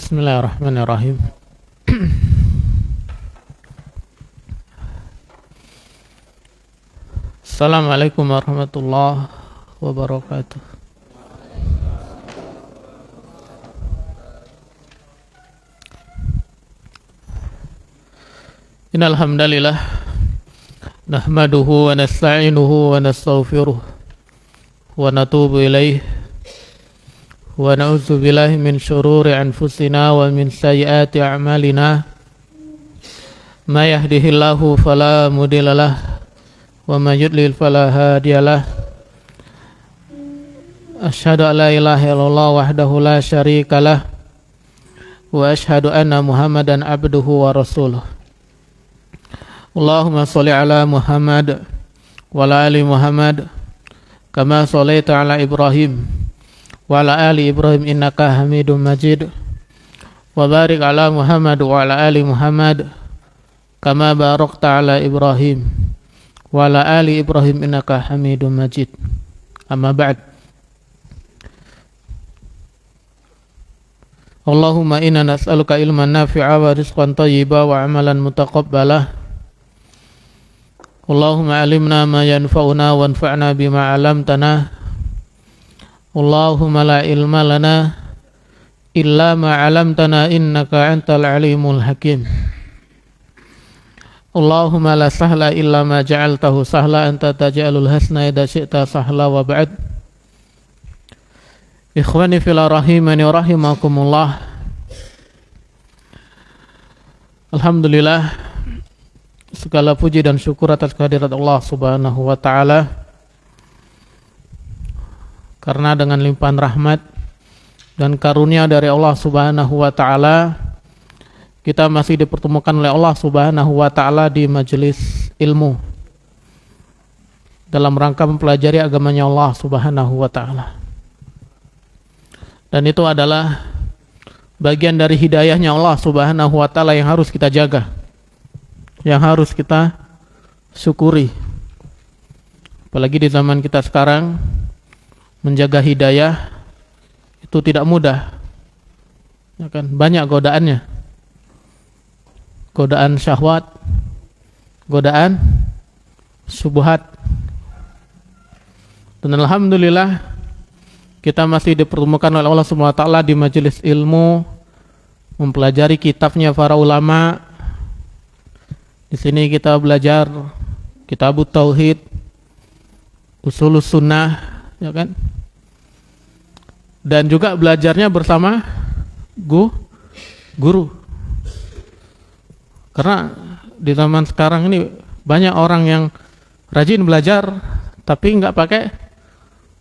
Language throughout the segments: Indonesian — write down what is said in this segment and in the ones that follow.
Bismillahirrahmanirrahim. Assalamualaikum warahmatullahi wabarakatuh. Innal hamdalillah nahmaduhu wa nasta'inuhu wa nastaghfiruh wa natubu ilaihi wa na'udzu billahi min syururi anfusina wa min sayyiati a'malina may yahdihillahu fala mudhillalah wa may yudlil fala hadiyalah. Asyhadu an la ilaha illallah wahdahu la syarikalah wa asyhadu anna Muhammadan abduhu wa rasuluh. Allahumma shalli ala Muhammad wa ala ali Muhammad kama shallaita ala Ibrahim wa ala ali Ibrahim innaka Hamidum Majid wa barik ala Muhammad wa ala ali Muhammad kama barakta ala Ibrahim wa ala ali Ibrahim innaka Hamidum Majid. Amma ba'd. Allahumma inna nas'aluka ilman nafi'a wa rizqan thayyiba wa amalan mutaqabbala. Allahumma alimna ma yanfa'una wanfa'na bima 'allamtana. Allahumma la ilma lana illa ma 'allamtana innaka antal alimul hakim. Allahumma la sahla illa ma ja'altahu sahla anta taj'alul hasna idza syi'ta sahla. Wa ba'd. Ikhwani fil rahimani wa rahimakumullah. Alhamdulillah, segala puji dan syukur atas kehadirat Allah Subhanahu wa taala. Karena dengan limpahan rahmat dan karunia dari Allah Subhanahu wa taala, kita masih dipertemukan oleh Allah Subhanahu wa taala di majelis ilmu dalam rangka mempelajari agamanya Allah Subhanahu wa taala. Dan itu adalah bagian dari hidayahnya Allah Subhanahu wa taala yang harus kita jaga, yang harus kita syukuri. Apalagi di zaman kita sekarang, menjaga hidayah itu tidak mudah, ya kan? Banyak godaannya, godaan syahwat, godaan syubhat. Dan alhamdulillah kita masih dipertemukan oleh Allah Subhanahu wa taala di majelis ilmu, mempelajari kitabnya para ulama. Di sini kita belajar Kitabut Tauhid, Ushulus Sunnah, ya kan? Dan juga belajarnya bersama guru. Karena di zaman sekarang ini banyak orang yang rajin belajar tapi nggak pakai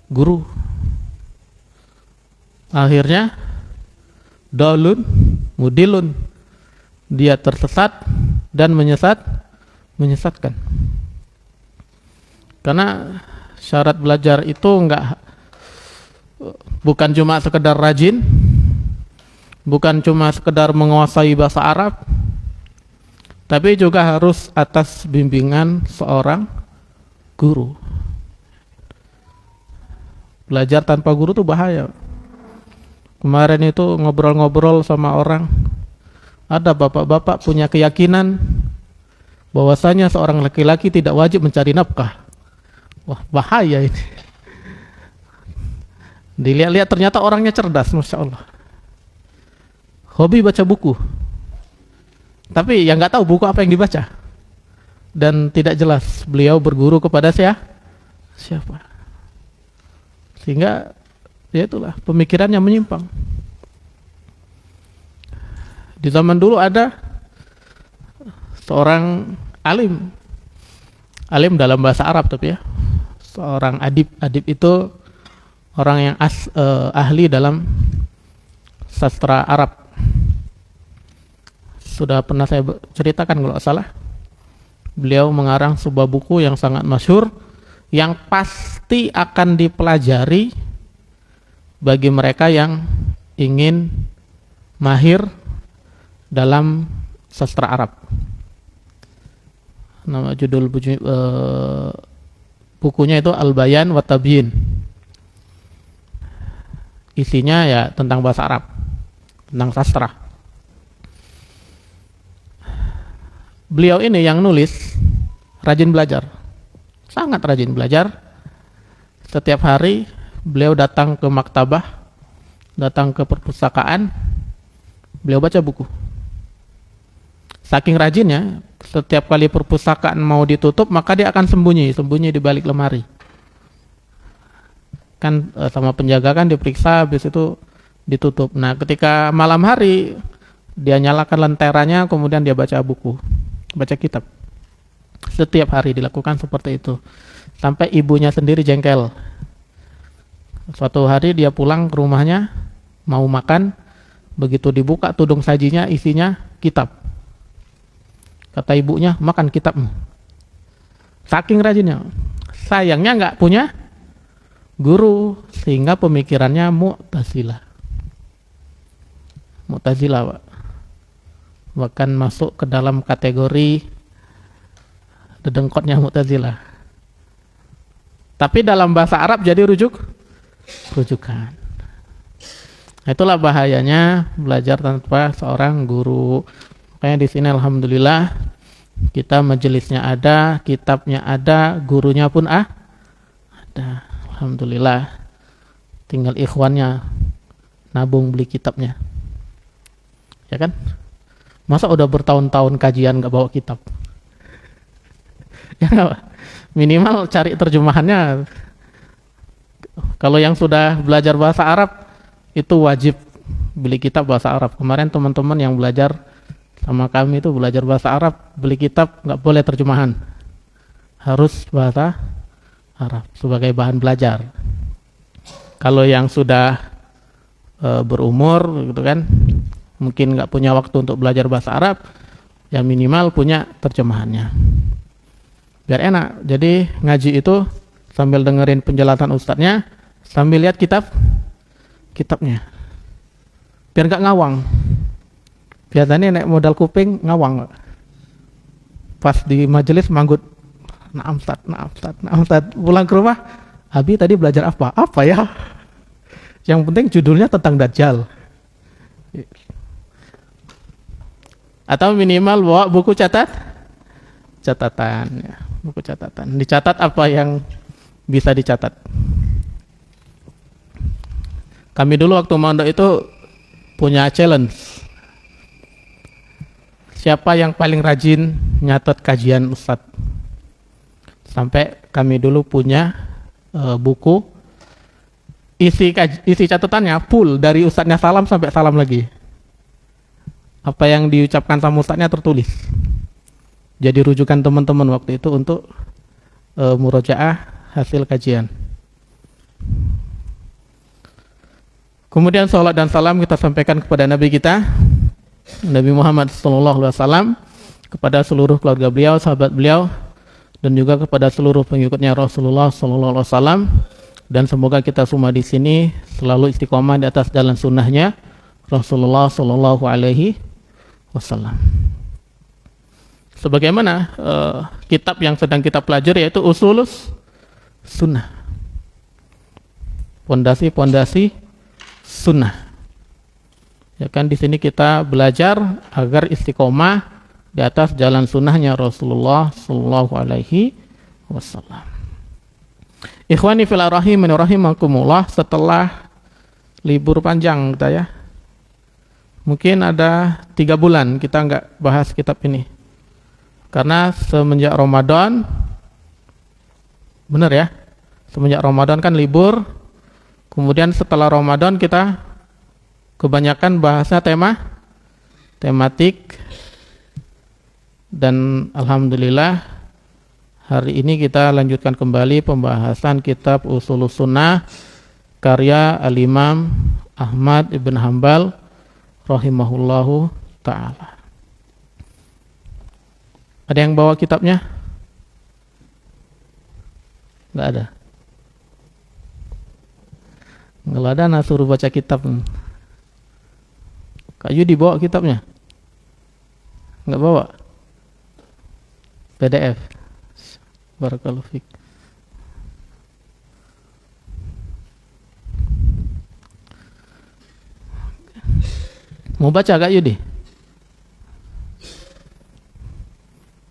guru. Akhirnya dalun mudilun, dia tersesat dan menyesatkan. Karena syarat belajar itu bukan cuma sekedar rajin, bukan cuma sekedar menguasai bahasa Arab, tapi juga harus atas bimbingan seorang guru. Belajar tanpa guru itu bahaya. Kemarin itu ngobrol-ngobrol sama orang, ada bapak-bapak punya keyakinan bahwasanya seorang laki-laki tidak wajib mencari nafkah. Wah, bahaya ini. Dilihat-lihat ternyata orangnya cerdas, Masya Allah. Hobi baca buku, tapi yang nggak tahu buku apa yang dibaca. Dan tidak jelas beliau berguru kepada siapa. Sehingga ya itulah, pemikirannya menyimpang. Di zaman dulu ada seorang alim dalam bahasa Arab tapi ya, seorang adib itu orang yang ahli dalam sastra Arab. Sudah pernah saya ceritakan kalau salah. Beliau mengarang sebuah buku yang sangat masyhur, yang pasti akan dipelajari bagi mereka yang ingin mahir dalam sastra Arab. Nama judul bukunya itu Al-Bayan wa Tabyin. Isinya ya tentang bahasa Arab. tentang sastra. Beliau ini yang nulis rajin belajar, sangat rajin belajar. Setiap hari beliau datang ke maktabah, datang ke perpustakaan, beliau baca buku. Saking rajinnya, setiap kali perpustakaan mau ditutup, maka dia akan sembunyi di balik lemari. Kan sama penjaga kan diperiksa, habis itu ditutup. Nah, ketika malam hari dia nyalakan lenteranya, kemudian dia baca buku, baca kitab. Setiap hari dilakukan seperti itu, sampai ibunya sendiri jengkel. Suatu hari dia pulang ke rumahnya, mau makan, begitu dibuka tudung sajinya isinya kitab. Kata ibunya, makan kitabmu. Saking rajinnya. Sayangnya nggak punya guru, sehingga pemikirannya Mu'tazilah, Pak. Bahkan masuk ke dalam kategori dedengkotnya Mu'tazilah. Tapi dalam bahasa Arab jadi rujukan. Itulah bahayanya belajar tanpa seorang guru. Makanya di sini alhamdulillah kita majelisnya ada, kitabnya ada, gurunya pun ada. Alhamdulillah. Tinggal ikhwannya nabung beli kitabnya. Ya kan? Masa udah bertahun-tahun kajian gak bawa kitab? Ya gak? Minimal cari terjemahannya. Kalau yang sudah belajar bahasa Arab, itu wajib beli kitab bahasa Arab. Kemarin teman-teman yang belajar sama kami itu belajar bahasa Arab, beli kitab gak boleh terjemahan. Harus bahasa Arab sebagai bahan belajar. Kalau yang sudah berumur gitu kan, mungkin nggak punya waktu untuk belajar bahasa Arab, ya minimal punya terjemahannya biar enak. Jadi ngaji itu sambil dengerin penjelasan ustadznya, sambil lihat kitabnya, biar nggak ngawang. Biasanya naik modal kuping ngawang, pas di majelis manggut, naam Ustaz. Pulang ke rumah, Abi tadi belajar apa ya, yang penting judulnya tentang Dajjal. Atau minimal bawa buku catatan ya, buku catatan. Dicatat apa yang bisa dicatat. Kami dulu waktu mondok itu punya challenge. Siapa yang paling rajin nyatet kajian Ustadz? Sampai kami dulu punya buku isi catatannya full dari Ustadznya salam sampai salam lagi. Apa yang diucapkan sama Ustadznya tertulis. Jadi rujukan teman-teman waktu itu untuk murojaah hasil kajian. Kemudian salat dan salam kita sampaikan kepada Nabi kita, Nabi Muhammad SAW, kepada seluruh keluarga beliau, sahabat beliau, dan juga kepada seluruh pengikutnya Rasulullah SAW. Dan semoga kita semua di sini selalu istiqomah di atas jalan sunnahnya Rasulullah SAW. Sebagaimana kitab yang sedang kita pelajari, yaitu Usulus Sunnah, pondasi sunnah. Ya kan, di sini kita belajar agar istiqomah di atas jalan sunnahnya Rasulullah SAW. Ikhwani fillah rahimani rahimakumullah, setelah libur panjang kita ya, mungkin ada 3 bulan kita nggak bahas kitab ini. Karena semenjak Ramadan, benar ya, semenjak Ramadan kan libur, kemudian setelah Ramadan kita kebanyakan bahasnya tematik, dan alhamdulillah hari ini kita lanjutkan kembali pembahasan kitab Ushulus Sunnah karya Al-Imam Ahmad ibn Hanbal rahimahullahu ta'ala. Ada yang bawa kitabnya? Enggak ada. Enggak ada, nah suruh baca kitab. Kak Yudi bawa kitabnya? Enggak bawa? PDF. Barakallahu fiik. Mau baca Kak Yudi?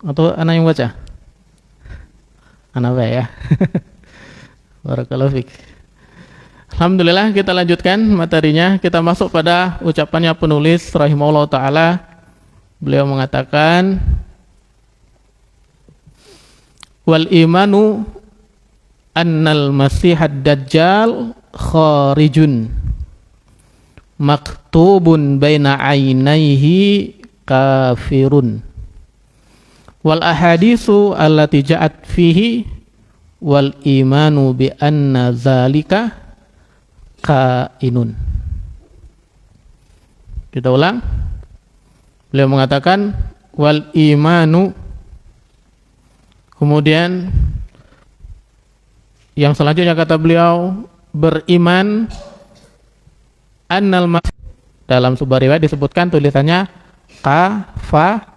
Atau anak yang baca? Anak apa ya? Barakallahu fiik. Alhamdulillah, kita lanjutkan materinya. Kita masuk pada ucapannya penulis rahimahullah ta'ala. Beliau mengatakan, wal imanu annal masihad dajjal kharijun maktubun baina ainaihi kafirun wal ahadisu allati ja'at fihi wal imanu bi anna zalika kainun. Kita ulang. Beliau mengatakan wal imanu, kemudian yang selanjutnya kata beliau beriman, annal mas, dalam sebuah riwayat disebutkan tulisannya kafaro,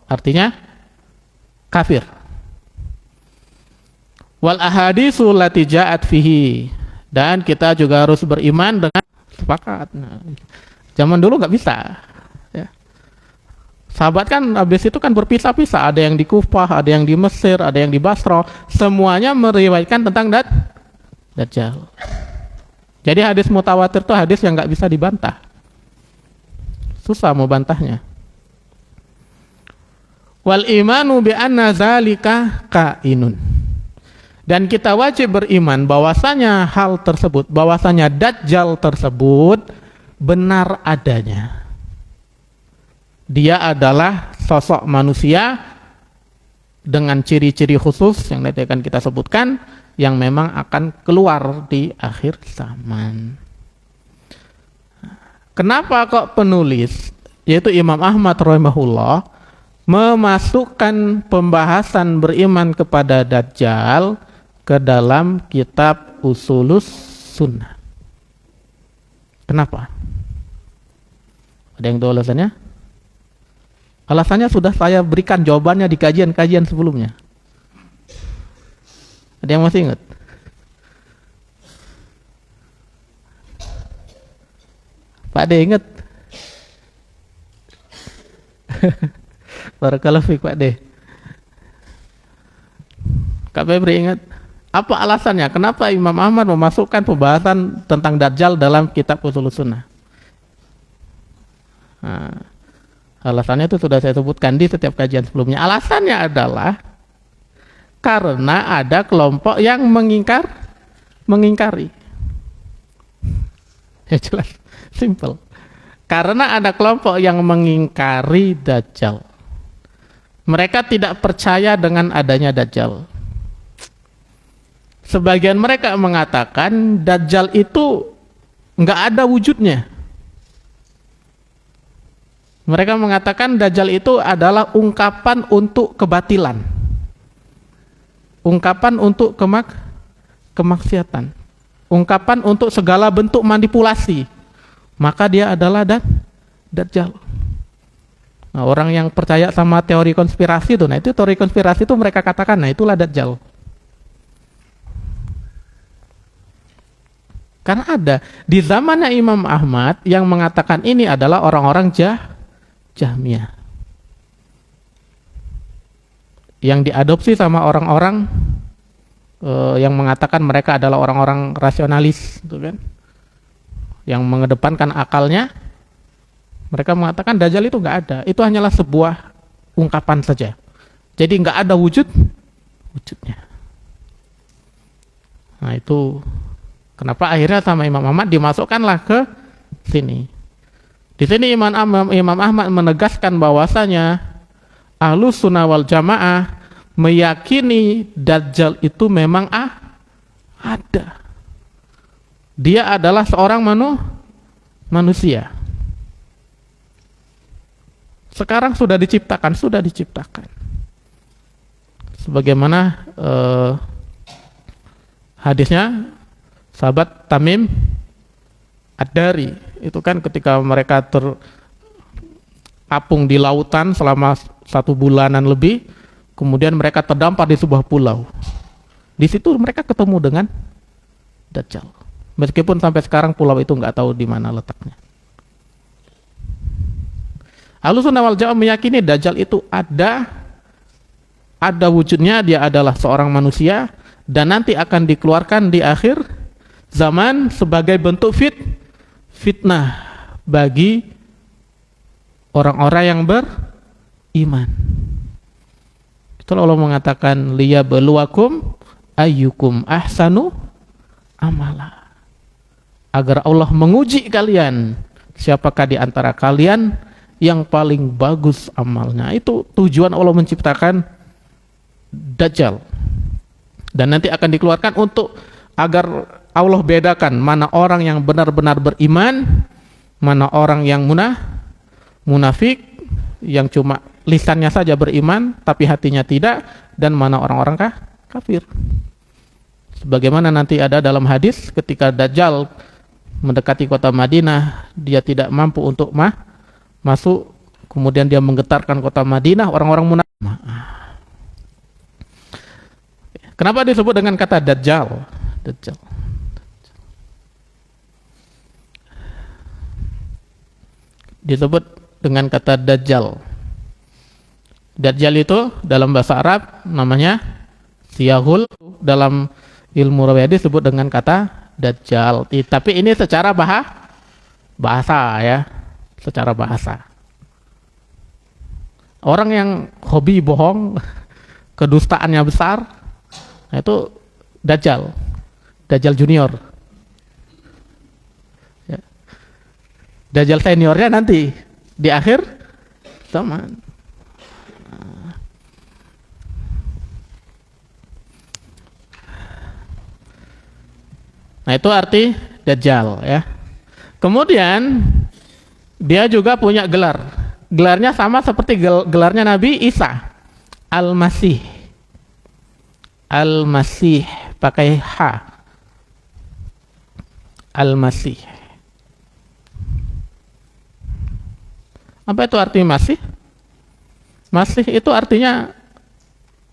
artinya kafir. Wal ahadisu lati ja'at fihi, dan kita juga harus beriman dengan sepakat. Nah, zaman dulu nggak bisa ya. Sahabat kan habis itu kan berpisah-pisah, ada yang di Kufah, ada yang di Mesir, ada yang di Basra, semuanya meriwayatkan tentang Dajjal. Jadi hadis mutawatir itu hadis yang nggak bisa dibantah, susah mau bantahnya. Wal imanu bi anna zalika kainun, dan kita wajib beriman bahwasanya hal tersebut, bahwasanya Dajjal tersebut benar adanya. Dia adalah sosok manusia dengan ciri-ciri khusus yang nanti akan kita sebutkan, yang memang akan keluar di akhir zaman. Kenapa kok penulis, yaitu Imam Ahmad rahimahullah, memasukkan pembahasan beriman kepada Dajjal ke dalam kitab Ushulus Sunnah? Kenapa? Ada yang tahu alasannya? Alasannya sudah saya berikan jawabannya di kajian-kajian sebelumnya. Ada yang masih ingat? Pak De ingat? Barakallahu fiik Pak De. Kak Febri ingat? Apa alasannya? Kenapa Imam Ahmad memasukkan pembahasan tentang Dajjal dalam kitab Ushulus Sunnah? Nah, alasannya itu sudah saya sebutkan di setiap kajian sebelumnya. Alasannya adalah karena ada kelompok yang mengingkari. Ya jelas, simple. Karena ada kelompok yang mengingkari Dajjal. Mereka tidak percaya dengan adanya Dajjal. Sebagian mereka mengatakan Dajjal itu nggak ada wujudnya. Mereka mengatakan Dajjal itu adalah ungkapan untuk kebatilan, ungkapan untuk kemaksiatan, ungkapan untuk segala bentuk manipulasi. Maka dia adalah Dajjal. Nah, orang yang percaya sama teori konspirasi itu, nah itu teori konspirasi itu mereka katakan, nah itulah Dajjal. Karena ada di zamannya Imam Ahmad yang mengatakan ini adalah orang-orang Jahmiyah, yang diadopsi sama orang-orang yang mengatakan mereka adalah orang-orang rasionalis, gitu kan? Yang mengedepankan akalnya. Mereka mengatakan Dajjal itu nggak ada, itu hanyalah sebuah ungkapan saja. Jadi nggak ada wujudnya. Nah itu kenapa akhirnya sama Imam Ahmad dimasukkanlah ke sini. Di sini Imam Ahmad menegaskan bahwasanya Ahlus Sunnah wal Jamaah meyakini Dajjal itu memang ada. Dia adalah seorang manusia. Sekarang sudah diciptakan. Sebagaimana hadisnya sahabat Tamim Ad-Dari, itu kan ketika mereka terapung di lautan selama 1 bulanan lebih, kemudian mereka terdampar di sebuah pulau. Di situ mereka ketemu dengan Dajjal. Meskipun sampai sekarang pulau itu nggak tahu di mana letaknya. Ahlussunnah wal Jamaah meyakini Dajjal itu ada wujudnya, dia adalah seorang manusia dan nanti akan dikeluarkan di akhir zaman sebagai bentuk fitnah bagi orang-orang yang beriman. Itulah Allah mengatakan liyabluwakum ayyukum ahsanu amala. Agar Allah menguji kalian, siapakah di antara kalian yang paling bagus amalnya. Itu tujuan Allah menciptakan Dajjal. Dan nanti akan dikeluarkan untuk agar Allah bedakan mana orang yang benar-benar beriman, mana orang yang munafik, yang cuma lisannya saja beriman tapi hatinya tidak, dan mana orang-orang kafir. Sebagaimana nanti ada dalam hadis ketika Dajjal mendekati kota Madinah, dia tidak mampu untuk masuk, kemudian dia menggetarkan kota Madinah, orang-orang munafik. Kenapa disebut dengan kata Dajjal? Dajjal. Disebut dengan kata Dajjal. Dajjal itu dalam bahasa Arab namanya Siyahul, dalam ilmu rawi disebut dengan kata Dajjal. Tapi ini secara bahasa ya, secara bahasa. Orang yang hobi bohong, kedustaannya besar, nah itu Dajjal, Dajjal junior. Ya. Dajjal seniornya nanti di akhir zaman. Nah itu arti Dajjal ya. Kemudian dia juga punya gelar. Gelarnya sama seperti gelarnya Nabi Isa, Al-Masih. Al-Masih pakai H. Al-Masih. Apa itu arti Masih? Masih itu artinya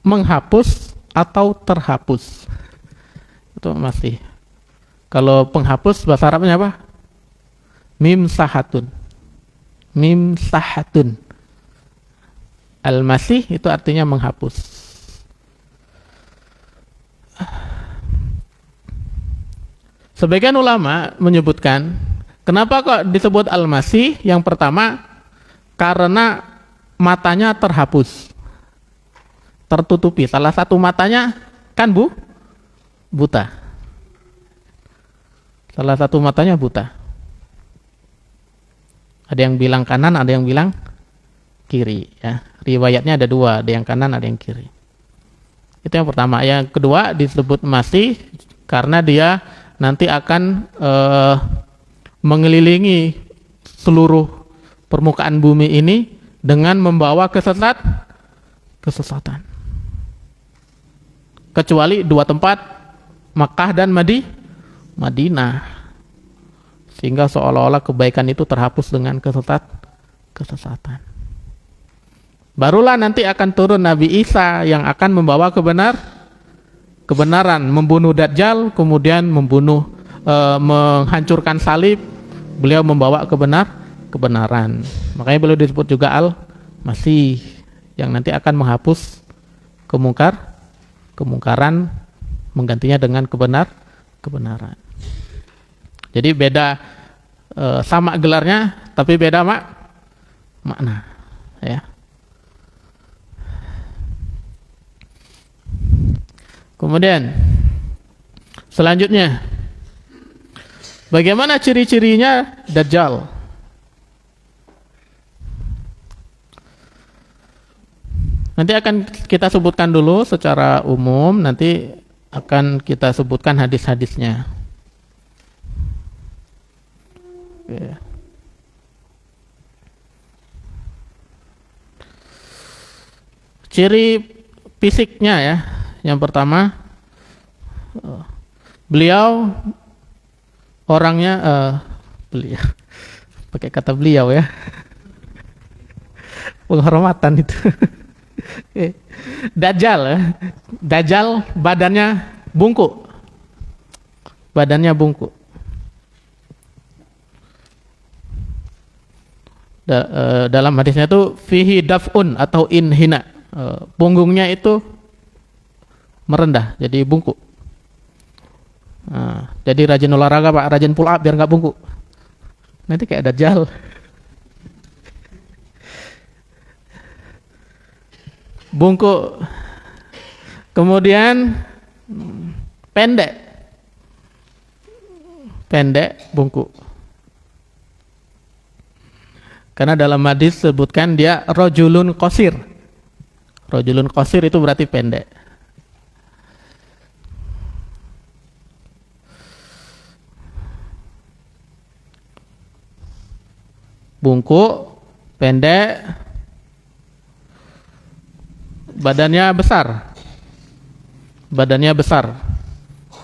menghapus atau terhapus. Itu Masih. Kalau penghapus bahasa Arabnya apa? Mimsahatun. Mimsahatun. Al-Masih itu artinya menghapus. Sebagian ulama menyebutkan, kenapa kok disebut Al-Masih? Yang pertama, karena matanya terhapus, tertutupi. Salah satu matanya kan buta. Salah satu matanya buta. Ada yang bilang kanan, ada yang bilang kiri ya. Riwayatnya ada dua, ada yang kanan, ada yang kiri. Itu yang pertama. Yang kedua disebut Masih karena dia nanti akan mengelilingi seluruh permukaan bumi ini dengan membawa kesesatan. Kecuali dua tempat, Makkah dan Madinah. Sehingga seolah-olah kebaikan itu terhapus dengan kesesatan. Barulah nanti akan turun Nabi Isa yang akan membawa kebenaran, membunuh Dajjal, kemudian menghancurkan salib. Beliau membawa kebenaran. Makanya beliau disebut juga Al-Masih, yang nanti akan menghapus kemungkaran, menggantinya dengan kebenaran. Jadi beda, sama gelarnya tapi beda makna ya. Kemudian selanjutnya, bagaimana ciri-cirinya Dajjal? Nanti akan kita sebutkan dulu secara umum, nanti akan kita sebutkan hadis-hadisnya. Oke. Ciri fisiknya ya, yang pertama, beliau orangnya beliau pakai kata beliau ya, penghormatan itu. Dajjal badannya bungkuk, Dalam hadisnya itu fihi daf'un atau inhina. Punggungnya itu merendah, jadi bungkuk. Jadi rajin olahraga Pak, rajin pull up biar nggak bungkuk. Nanti kayak Dajjal. Bungkuk. Kemudian pendek, bungkuk. Karena dalam hadis sebutkan dia rojulun qasir. Rojulun qasir itu berarti pendek. Bungkuk, pendek, badannya besar.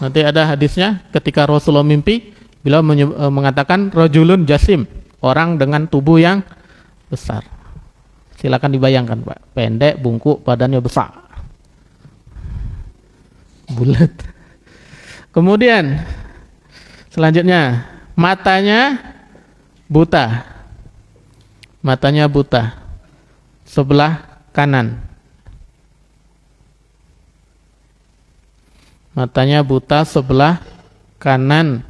Nanti ada hadisnya ketika Rasulullah mimpi, beliau mengatakan rajulun jasim, orang dengan tubuh yang besar. Silakan dibayangkan Pak, pendek, bungkuk, badannya besar, bulat. Kemudian selanjutnya matanya buta. Sebelah kanan. Matanya buta sebelah kanan.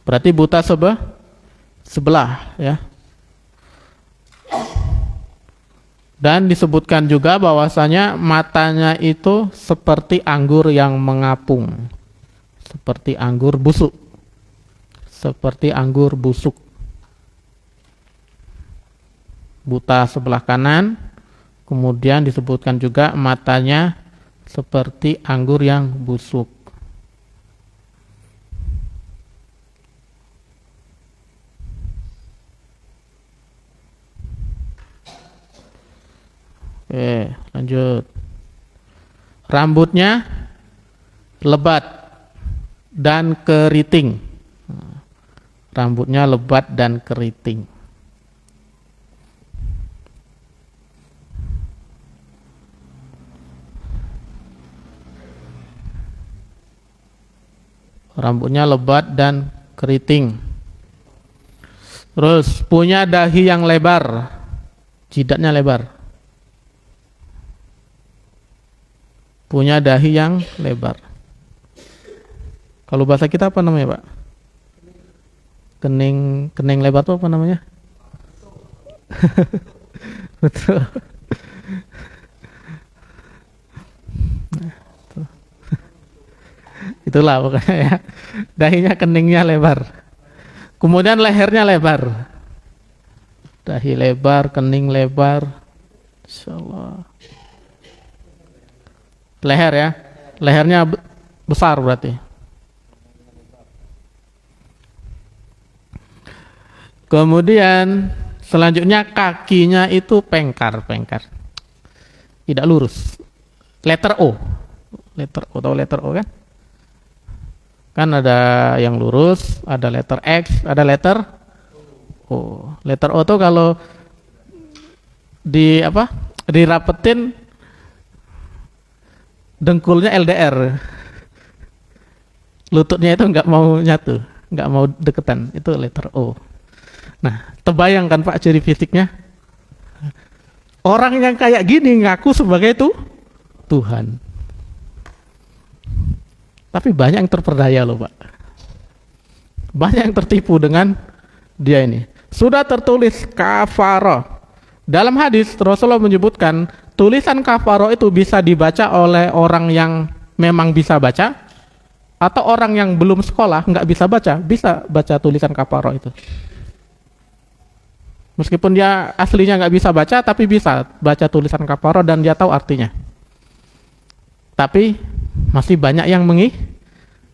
Berarti buta sebelah ya. Dan disebutkan juga bahwasanya matanya itu seperti anggur yang mengapung. Seperti anggur busuk. Buta sebelah kanan. Kemudian disebutkan juga matanya seperti anggur yang busuk. Oke, lanjut. Rambutnya lebat dan keriting. Rambutnya lebat dan keriting. Rambutnya lebat dan keriting. Terus punya dahi yang lebar. Jidatnya lebar. Punya dahi yang lebar. Kalau bahasa kita apa namanya Pak? Kening lebar itu apa namanya? Betul. Itulah pokoknya ya. Dahinya, keningnya lebar. Kemudian lehernya lebar. Dahi lebar, kening lebar. Insyaallah. Leher ya. Lehernya besar berarti. Kemudian selanjutnya kakinya itu pengkar. Tidak lurus. Letter O. Tahu letter O kan? Kan ada yang lurus, ada letter X, ada letter O. Letter O tuh kalau dirapetin dengkulnya LDR. Lututnya itu nggak mau nyatu, nggak mau deketan. Itu letter O. Nah, terbayangkan Pak ciri fisiknya. Orang yang kayak gini ngaku sebagai Tuhan. Tapi banyak yang terperdaya loh Pak. Banyak yang tertipu dengan dia ini. Sudah tertulis kafaroh. Dalam hadis Rasulullah menyebutkan tulisan kafaroh itu bisa dibaca oleh orang yang memang bisa baca, atau orang yang belum sekolah nggak bisa baca tulisan kafaroh itu. Meskipun dia aslinya nggak bisa baca, tapi bisa baca tulisan kafaroh dan dia tahu artinya. Tapi masih banyak yang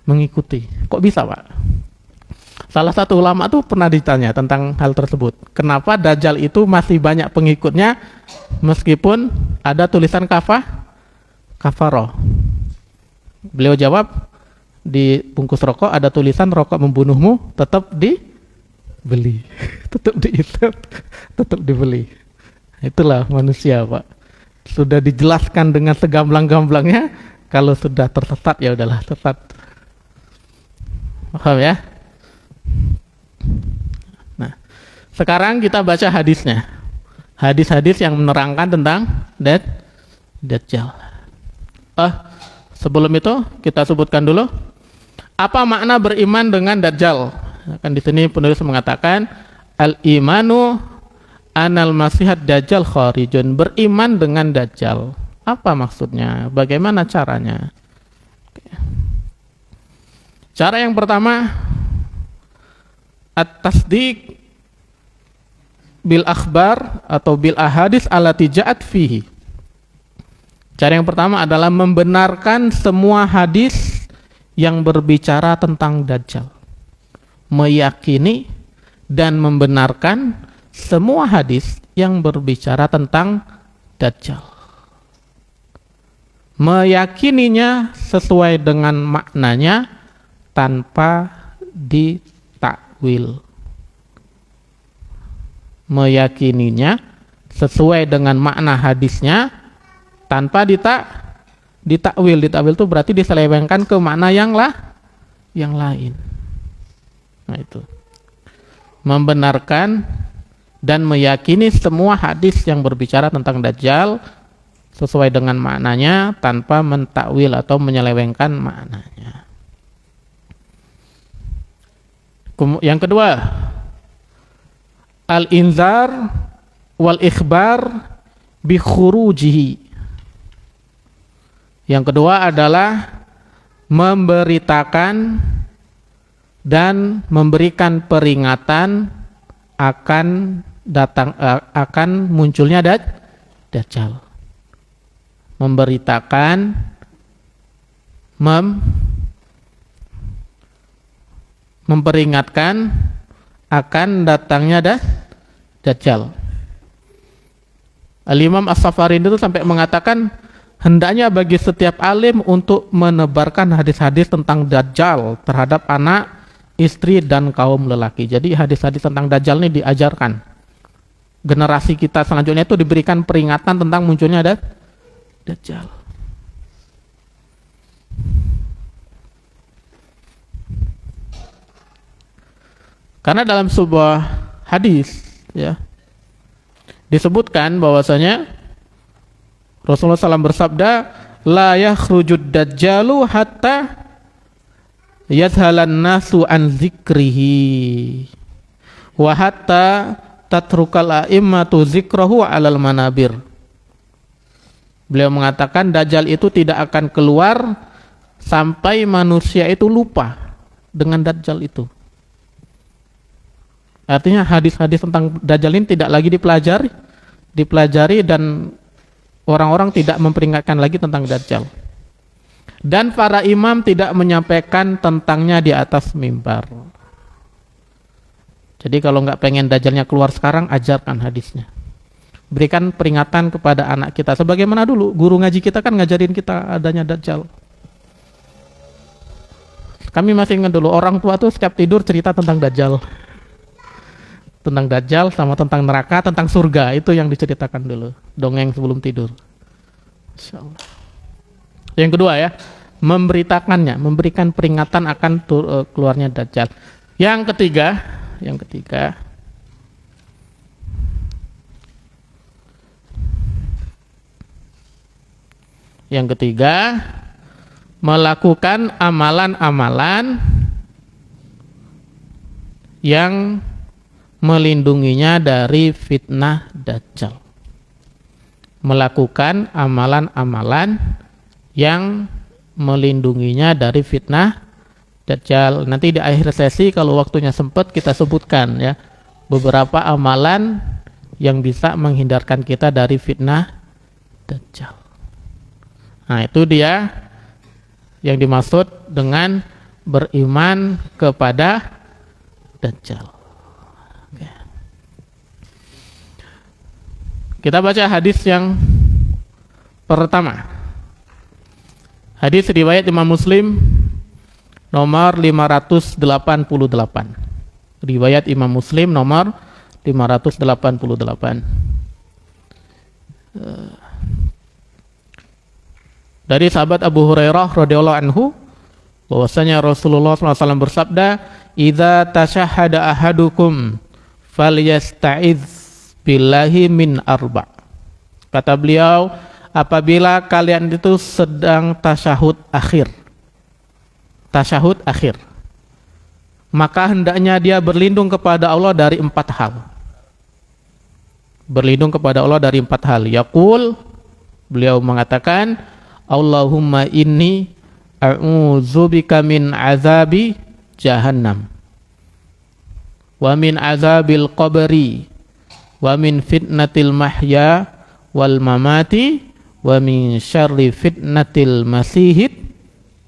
mengikuti. Kok bisa Pak? Salah satu ulama tuh pernah ditanya tentang hal tersebut. Kenapa Dajjal itu masih banyak pengikutnya meskipun ada tulisan kafaroh? Beliau jawab, di bungkus rokok ada tulisan rokok membunuhmu, tetap dibeli. Tetap dibeli. Itulah manusia, Pak. Sudah dijelaskan dengan segamblang-gamblangnya, kalau sudah tersesat ya udahlah sesat. Paham ya? Nah, sekarang kita baca hadisnya. Hadis-hadis yang menerangkan tentang Dajjal. Sebelum itu kita sebutkan dulu apa makna beriman dengan Dajjal. Kan di sini penulis mengatakan al-imanu anal masihat Dajjal kharijun. Beriman dengan Dajjal. Apa maksudnya? Bagaimana caranya? Cara yang pertama, at-tasdiq bil akhbar atau bil ahadits allati ja'at fihi. Cara yang pertama adalah membenarkan semua hadis yang berbicara tentang Dajjal. Meyakini dan membenarkan semua hadis yang berbicara tentang Dajjal. Meyakininya sesuai dengan maknanya tanpa ditakwil. Meyakininya sesuai dengan makna hadisnya tanpa ditakwil. Ditakwil itu berarti diselewengkan ke makna yang lain. Nah itu. Membenarkan dan meyakini semua hadis yang berbicara tentang Dajjal sesuai dengan maknanya tanpa mentakwil atau menyelewengkan maknanya. Yang kedua, al-inzar wal ikhbar bi khurujihi. Yang kedua adalah memberitakan dan memberikan peringatan akan munculnya Dajjal. Memberitakan, memperingatkan akan datangnya Dajjal. Al-Imam As-Safarini itu sampai mengatakan hendaknya bagi setiap alim untuk menebarkan hadis-hadis tentang Dajjal terhadap anak, istri, dan kaum lelaki. Jadi hadis-hadis tentang Dajjal ini diajarkan. Generasi kita selanjutnya itu diberikan peringatan tentang munculnya Dajjal. Karena dalam sebuah hadis ya disebutkan bahwasanya Rasulullah SAW bersabda, la yakhrujud dajjalu hatta yadhalan nasu an zikrihi wa hatta tatrukal a'immatu zikrahu alal manabir. Beliau mengatakan Dajjal itu tidak akan keluar sampai manusia itu lupa dengan Dajjal itu. Artinya hadis-hadis tentang Dajjal ini tidak lagi dipelajari dan orang-orang tidak memperingatkan lagi tentang Dajjal. Dan para imam tidak menyampaikan tentangnya di atas mimbar. Jadi kalau nggak pengen Dajjalnya keluar sekarang, ajarkan hadisnya. Berikan peringatan kepada anak kita. Sebagaimana dulu guru ngaji kita kan ngajarin kita adanya Dajjal. Kami masih ingat dulu orang tua tuh setiap tidur cerita tentang Dajjal. Tentang Dajjal sama tentang neraka, tentang surga, itu yang diceritakan dulu, dongeng sebelum tidur. Insyaallah. Yang kedua ya, memberitakannya, memberikan peringatan akan keluarnya Dajjal. Yang ketiga, melakukan amalan-amalan yang melindunginya dari fitnah Dajjal. Melakukan amalan-amalan yang melindunginya dari fitnah Dajjal. Nanti di akhir sesi kalau waktunya sempat kita sebutkan ya beberapa amalan yang bisa menghindarkan kita dari fitnah Dajjal. Nah, itu dia yang dimaksud dengan beriman kepada Dajjal. Oke. Kita baca hadis yang pertama. Hadis riwayat Imam Muslim nomor 588. Riwayat Imam Muslim nomor 588. Dari sahabat Abu Hurairah radhiyallahu anhu bahwasanya Rasulullah SAW bersabda, "Idza tasyahhada ahadukum falyasta'iz billahi min arba'." Kata beliau, apabila kalian itu sedang tasyahud akhir, maka hendaknya dia berlindung kepada Allah dari 4 hal. Berlindung kepada Allah dari 4 hal. Yaqul, beliau mengatakan, Allahumma inni a'udzubika min azabi jahannam wa min azabil qabri wa min fitnatil mahya wal mamati wa min syarri fitnatil masihid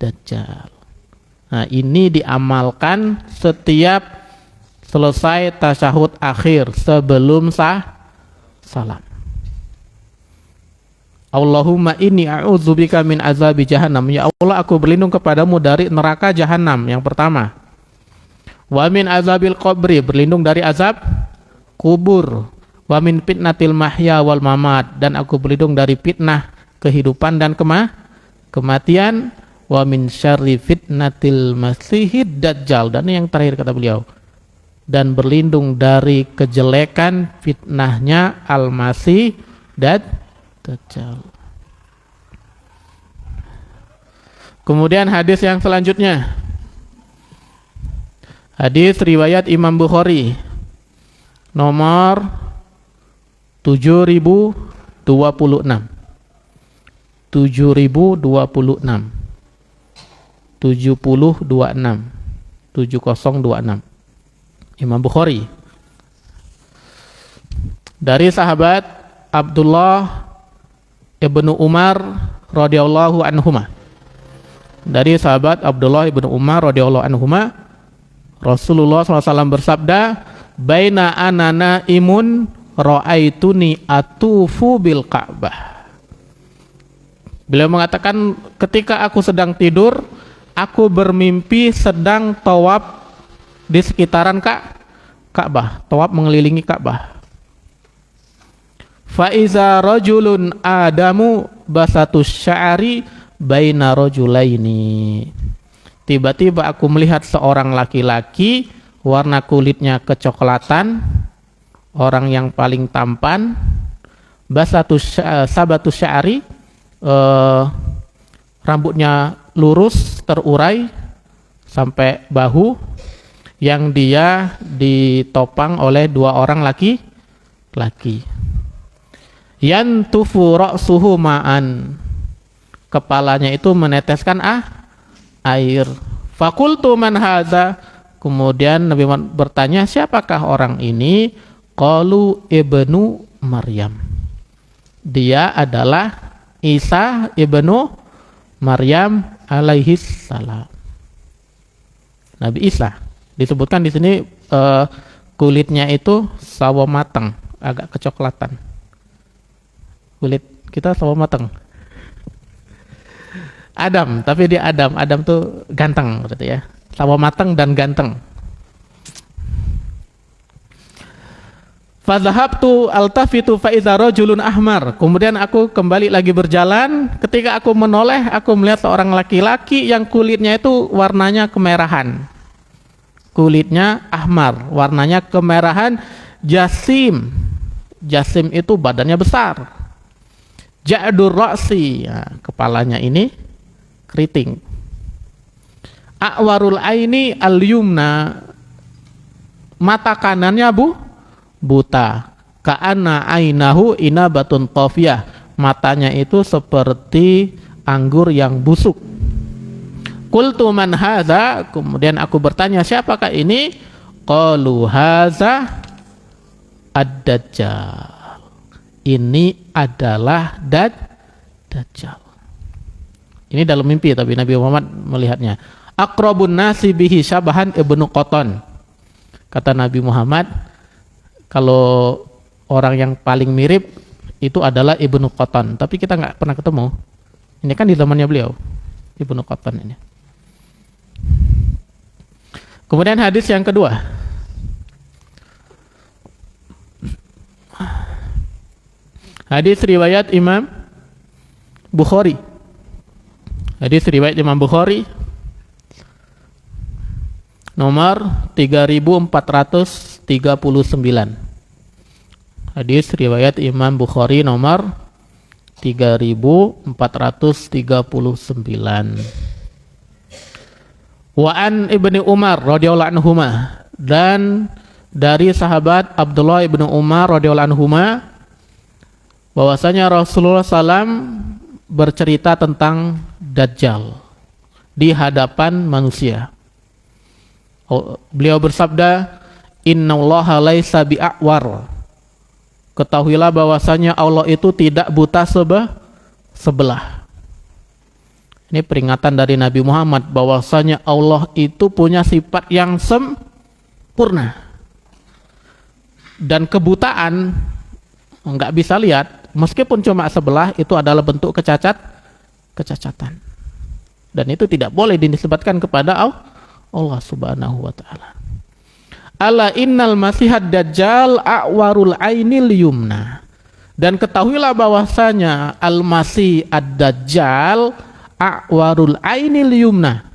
dajjal. Nah, ini diamalkan setiap selesai tasyahud akhir sebelum salam. Allahumma inni a'udzubika min azabi jahannam. Ya Allah, aku berlindung kepadamu dari neraka jahanam, yang pertama. Wa min azabil qabri, berlindung dari azab kubur. Wa min fitnatil mahya wal mamat, dan aku berlindung dari fitnah kehidupan dan kematian. Wa min syarri fitnatil masihid dajjal, dan yang terakhir kata beliau, dan berlindung dari kejelekan fitnahnya al-masih dajjal. Kemudian hadis yang selanjutnya, hadis riwayat Imam Bukhari nomor 7026 7026 7026 Imam Bukhari, dari sahabat Abdullah ibnu Umar radhiyallahu anhuma. Dari sahabat Abdullah ibnu Umar radhiyallahu anhuma, Rasulullah SAW bersabda, "Baina anana imun ra'aituni atufu bil Ka'bah." Beliau mengatakan, ketika aku sedang tidur, aku bermimpi sedang tawaf di sekitaran Ka'bah, tawaf mengelilingi Ka'bah. Fa iza rajulun adamu basatus sya'ri baina rajulaini. Tiba-tiba aku melihat seorang laki-laki, warna kulitnya kecoklatan, orang yang paling tampan, sabatus sya'ri, rambutnya lurus terurai sampai bahu, yang dia ditopang oleh 2 orang laki-laki. Yantufu ra'suhu ma'an, kepalanya itu meneteskan air. Fakultu man hadza, kemudian Nabi Muhammad bertanya, siapakah orang ini? Qalu ibnu Maryam, dia adalah Isa ibnu Maryam alaihis salam. Nabi Isa disebutkan di sini kulitnya itu sawo matang, agak kecoklatan. Kulit kita sawo matang. Adam, tapi dia Adam tuh ganteng berarti ya. Sawo matang dan ganteng. Fadhahabtu altafitu fa idza rajulun ahmar. Kemudian aku kembali lagi berjalan, ketika aku menoleh, aku melihat seorang laki-laki yang kulitnya itu warnanya kemerahan. Kulitnya ahmar, warnanya kemerahan, jasim. Jasim itu badannya besar. Ja'dur ra'si, ya, kepalanya ini keriting. A'warul aini al-yumna, mata kanannya buta. Ka'anna ainahu inabatun tafiyah, matanya itu seperti anggur yang busuk. Qultu man hadza, kemudian aku bertanya, siapakah ini? Qalu hadza ad-dajjal, ini adalah dajjal. Ini dalam mimpi, tapi Nabi Muhammad melihatnya. Aqrabun nasi bihi syabahan ibnu Qatan, kata Nabi Muhammad, kalau orang yang paling mirip itu adalah Ibnu Qatan, tapi kita nggak pernah ketemu. Ini kan di zamannya beliau, Ibnu Qatan ini. Kemudian hadis yang kedua, hadis riwayat Imam Bukhari Hadis riwayat Imam Bukhari nomor 3439. Hadis riwayat Imam Bukhari nomor 3439. Wa an Ibnu Umar radhiyallahu anhuma, dan dari sahabat Abdullah ibnu Umar radhiyallahu anhuma bahwasanya Rasulullah SAW bercerita tentang Dajjal di hadapan manusia. Beliau bersabda, innallaha laisa bi'awar. Ketahuilah bahwasanya Allah itu tidak buta sebelah. Ini peringatan dari Nabi Muhammad bahwasanya Allah itu punya sifat yang sempurna. Dan kebutaan enggak bisa lihat, meskipun cuma sebelah, itu adalah bentuk kecacatan. Dan itu tidak boleh dinisbatkan kepada Allah Subhanahu wa taala. Ala innal masihad dajjal a'warul ainil yumna. Dan ketahuilah bahwasanya al-masih ad-dajjal a'warul ainil yumna.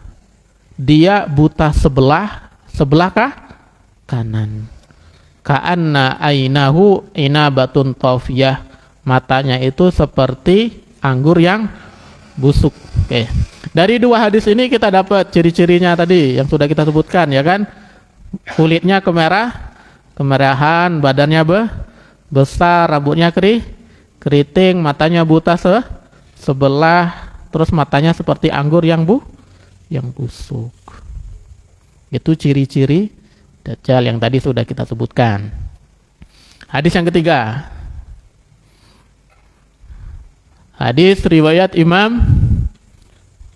Dia buta sebelahkah kanan. Ka'anna ainahu inabatun tawfiyah. Matanya itu seperti anggur yang busuk. Oke. Dari dua hadis ini kita dapat ciri-cirinya tadi yang sudah kita sebutkan, ya kan? Kulitnya kemerahan, badannya besar, rambutnya keriting, matanya buta sebelah, terus matanya seperti anggur yang busuk. Itu ciri-ciri Dajjal yang tadi sudah kita sebutkan. Hadis yang ketiga. Hadis riwayat Imam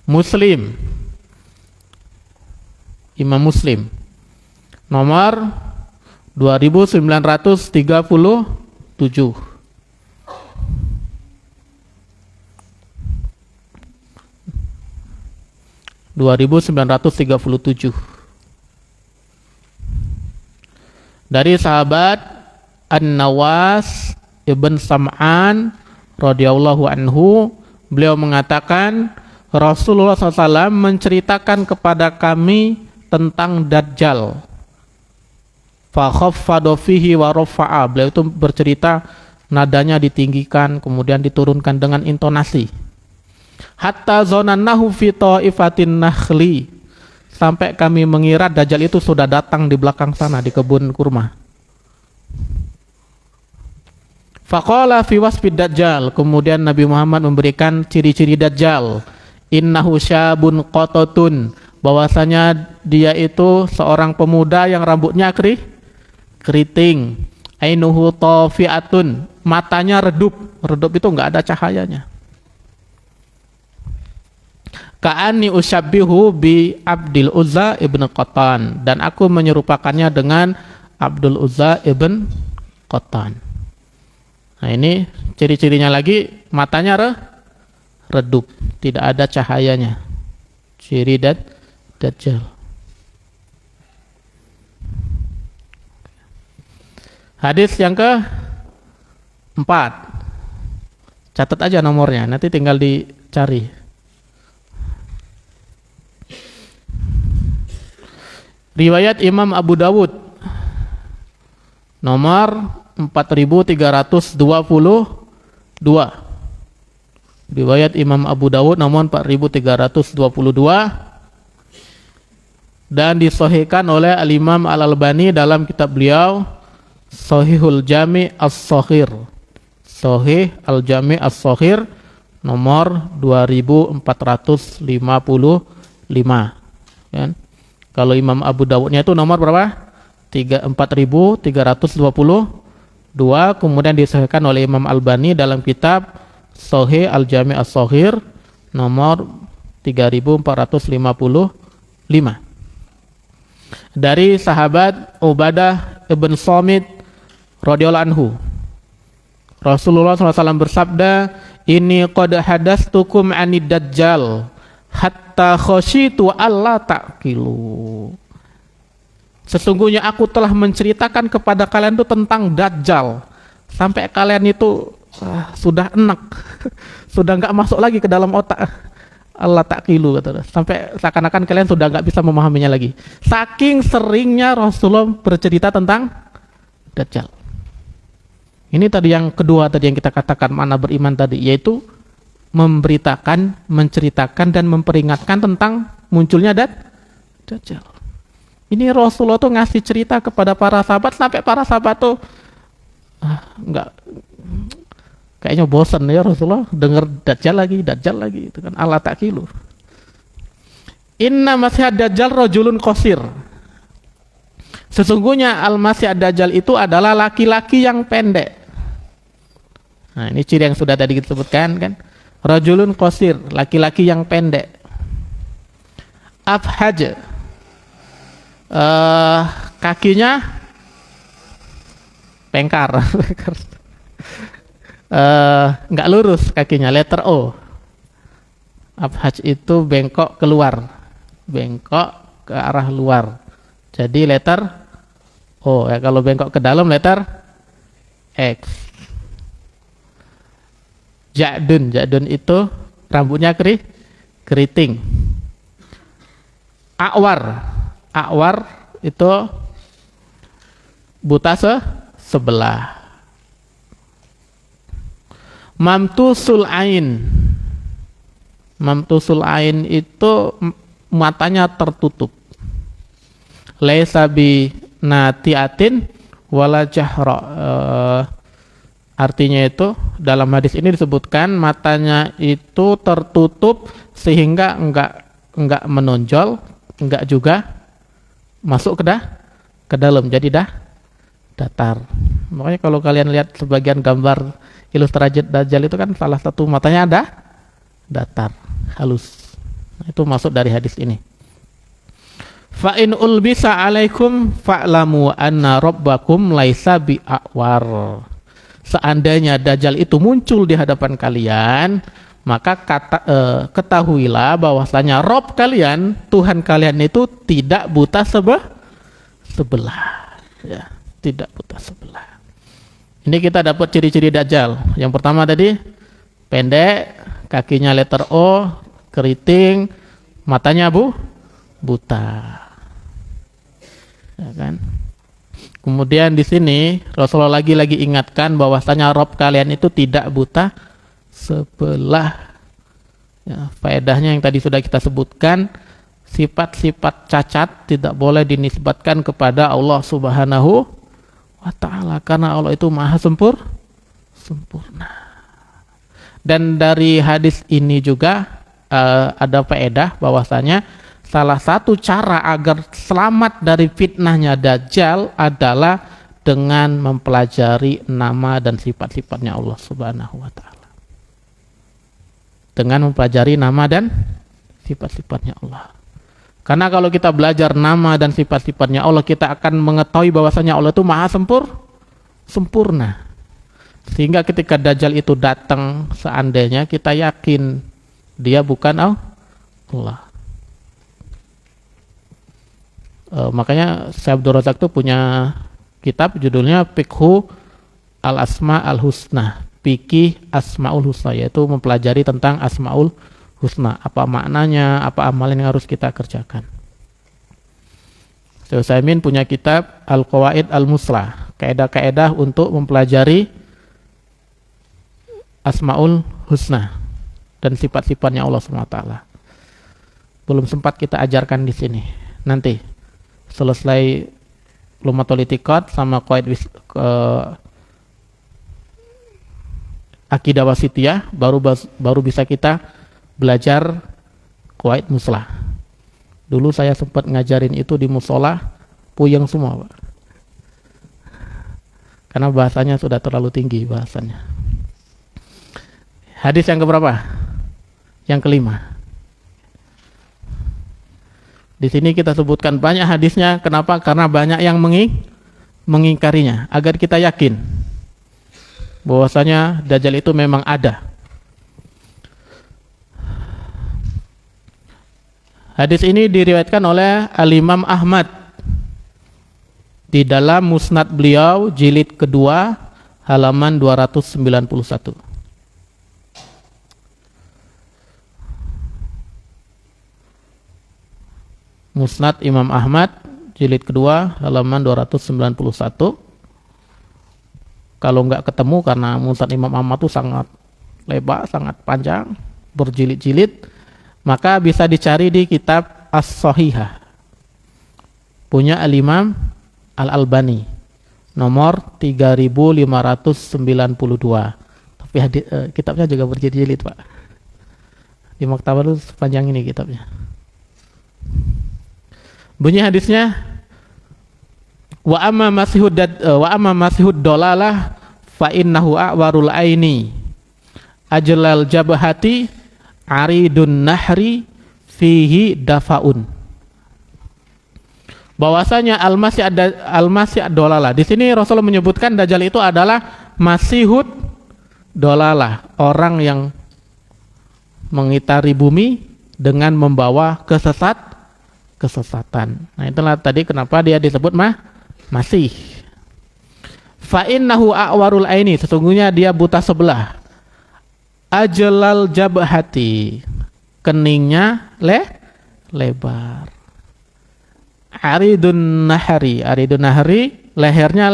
Muslim. Imam Muslim. Nomor 2937. 2937. Dari sahabat An-Nawas Ibn Sam'an radhiyallahu anhu, beliau mengatakan Rasulullah SAW menceritakan kepada kami tentang Dajjal. Fa khaffada fihi wa rafa'a. Beliau itu bercerita, nadanya ditinggikan kemudian diturunkan dengan intonasi. Hatta zonannahu fi ta'ifatin nakhli. Sampai kami mengira Dajjal itu sudah datang di belakang sana di kebun kurma. Faqala fi wasfid Dajjal. Kemudian Nabi Muhammad memberikan ciri-ciri Dajjal. Innahu syabun qototun. Bahwasanya dia itu seorang pemuda yang rambutnya keriting. Ainuhu tafi'atun. Matanya redup. Redup itu enggak ada cahayanya. Ka'ani usyabbihu bi Abdul Uzza ibn Qatan. Dan aku menyerupakannya dengan Abdul Uzza ibn Qatan. Nah ini ciri-cirinya lagi, matanya redup, tidak ada cahayanya. Ciri Dajjal. Hadis yang ke-4. Catat aja nomornya, nanti tinggal dicari. Riwayat Imam Abu Dawud nomor 4322. Riwayat Imam Abu Dawud nomor 4322 dan disahihkan oleh Al-Imam Al-Albani dalam kitab beliau Shahihul Jami' As-Shaghir. Shahih Al-Jami' As-Shaghir nomor 2455. Kan? Kalau Imam Abu Dawudnya itu nomor berapa? 4322. Kemudian disahihkan oleh Imam Albani dalam kitab Shahih Al-Jami' As-Shaghir nomor 3455. Dari sahabat Ubadah ibn Samit radhiyallahu anhu, Rasulullah SAW bersabda, "Inni qad hadastukum 'anid Dajjal hatta khasyitu alla ta'qilu." Sesungguhnya aku telah menceritakan kepada kalian itu tentang Dajjal sampai kalian itu sudah enak, sudah enggak masuk lagi ke dalam otak. Allah taqilu kata. Sampai seakan-akan kalian sudah nggak bisa memahaminya lagi. Saking seringnya Rasulullah bercerita tentang Dajjal. Ini tadi yang kedua tadi yang kita katakan makna beriman tadi, yaitu memberitakan, menceritakan dan memperingatkan tentang munculnya Dajjal. Ini Rasulullah tuh ngasih cerita kepada para sahabat sampai para sahabat tuh nggak, kayaknya bosan ya Rasulullah dengar Dajjal lagi itu kan. Allah taqilu. Inna Masih Dajjal rajulun qasir. Sesungguhnya Al-Masih Dajjal itu adalah laki-laki yang pendek. Nah, ini ciri yang sudah tadi kita sebutkan kan. Rajulun qasir, laki-laki yang pendek. Afhaj, kakinya pengkar. Nggak lurus kakinya, letter O. Afhaj itu bengkok keluar, bengkok ke arah luar, jadi letter O ya. Kalau bengkok ke dalam letter X. Ja'dun itu rambutnya keriting. A'war itu buta sebelah. Mamtusul ain itu matanya tertutup. Laisa bi natiatin wala jahra. Artinya itu dalam hadis ini disebutkan matanya itu tertutup sehingga enggak menonjol, enggak juga masuk ke dalam, jadi datar. Makanya kalau kalian lihat sebagian gambar ilustrasi Dajjal itu kan salah satu matanya ada datar, halus. Itu masuk dari hadis ini. Fa in ulbisa alaikum fa'lamu anna rabbakum laisa bi'awar. Seandainya Dajjal itu muncul di hadapan kalian, maka ketahuilah bahwasanya Rob kalian, Tuhan kalian itu tidak buta sebelah. Ya, tidak buta sebelah. Ini kita dapat ciri-ciri Dajjal. Yang pertama tadi pendek, kakinya letter O, keriting, matanya buta. Ya kan? Kemudian di sini Rasulullah lagi ingatkan bahwasanya Rob kalian itu tidak buta sebelah. Ya, faedahnya yang tadi sudah kita sebutkan, sifat-sifat cacat tidak boleh dinisbatkan kepada Allah Subhanahu wa ta'ala, karena Allah itu maha sempurna. Dan dari hadis ini juga ada faedah bahwasanya salah satu cara agar selamat dari fitnahnya Dajjal adalah dengan mempelajari nama dan sifat-sifatnya Allah Subhanahu wa ta'ala. Dengan mempelajari nama dan sifat-sifatnya Allah. Karena kalau kita belajar nama dan sifat-sifatnya Allah, kita akan mengetahui bahwasanya Allah itu maha sempurna. Sehingga ketika Dajjal itu datang, seandainya kita yakin dia bukan Allah. Makanya Syekh Abdul Razak itu punya kitab judulnya Fiqhu Al-Asma Al-Husna, Fikih Asmaul Husna, yaitu mempelajari tentang Asmaul Husna, apa maknanya, apa amalan yang harus kita kerjakan. Syekh Utsaimin punya kitab Al-Qawaid Al-Muslah, kaidah-kaidah untuk mempelajari Asmaul Husna dan sifat-sifatnya Allah SWT. Belum sempat kita ajarkan di sini. Nanti selesai Lumatul I'tiqad sama Qawaid Akidah Wasitiyah, baru bisa kita belajar Qawaid Muslah. Dulu saya sempat ngajarin itu di musola, puyeng semua, Pak. Karena bahasanya sudah terlalu tinggi bahasanya. Hadis yang keberapa? Yang kelima. Di sini kita sebutkan banyak hadisnya. Kenapa? Karena banyak yang mengingkarinya, agar kita yakin bahwasanya Dajjal itu memang ada. Hadis ini diriwayatkan oleh Al-Imam Ahmad di dalam Musnad beliau jilid kedua halaman 291. Musnad Imam Ahmad jilid kedua halaman 291. Kalau nggak ketemu karena Musnad Imam Ahmad itu sangat lebar, sangat panjang, berjilid-jilid, maka bisa dicari di kitab As-Sahihah punya Al-Imam Al-Albani nomor 3592. Tapi kitabnya juga berjilid-jilid, Pak. Di maktabah itu sepanjang ini kitabnya. Bunyi hadisnya, wa amma masihud dolalah fa innahu a'warul aini ajlal jabhati aridun nahri fihi dafaun. Bahwasanya al-masih dolalah. Di sini Rasulullah menyebutkan dajjal itu adalah masihud dolalah, orang yang mengitari bumi dengan membawa kesesatan. Nah, itulah tadi kenapa dia disebut masih. Fa innahu a'warul aini, sesungguhnya dia buta sebelah. Ajlal jabhati, keningnya lebar. Aridun nahri, lehernya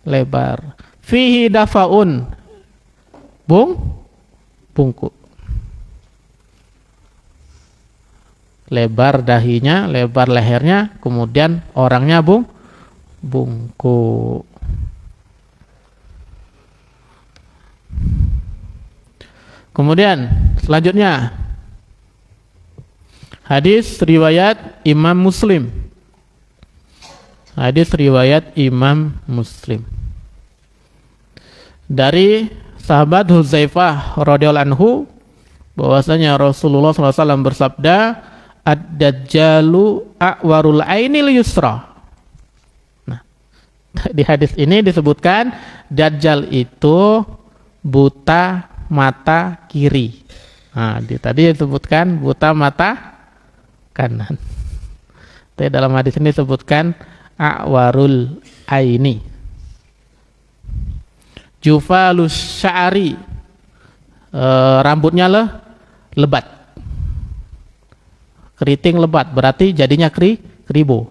lebar. Fihi dafaun, bungkuk. Lebar dahinya, lebar lehernya, kemudian orangnya bungkuk. Kemudian selanjutnya hadis riwayat Imam Muslim. Hadis riwayat Imam Muslim. Dari sahabat Hudzaifah radhiyallahu anhu bahwasanya Rasulullah SAW bersabda, ad-dajjalu a'warul ainil yusra. Nah, di hadis ini disebutkan dajjal itu buta mata kiri. Nah, tadi disebutkan buta mata kanan. Tapi dalam hadis ini disebutkan a'warul aini. Jufalus sya'ri, rambutnya lebat. Keriting lebat, berarti jadinya keribo.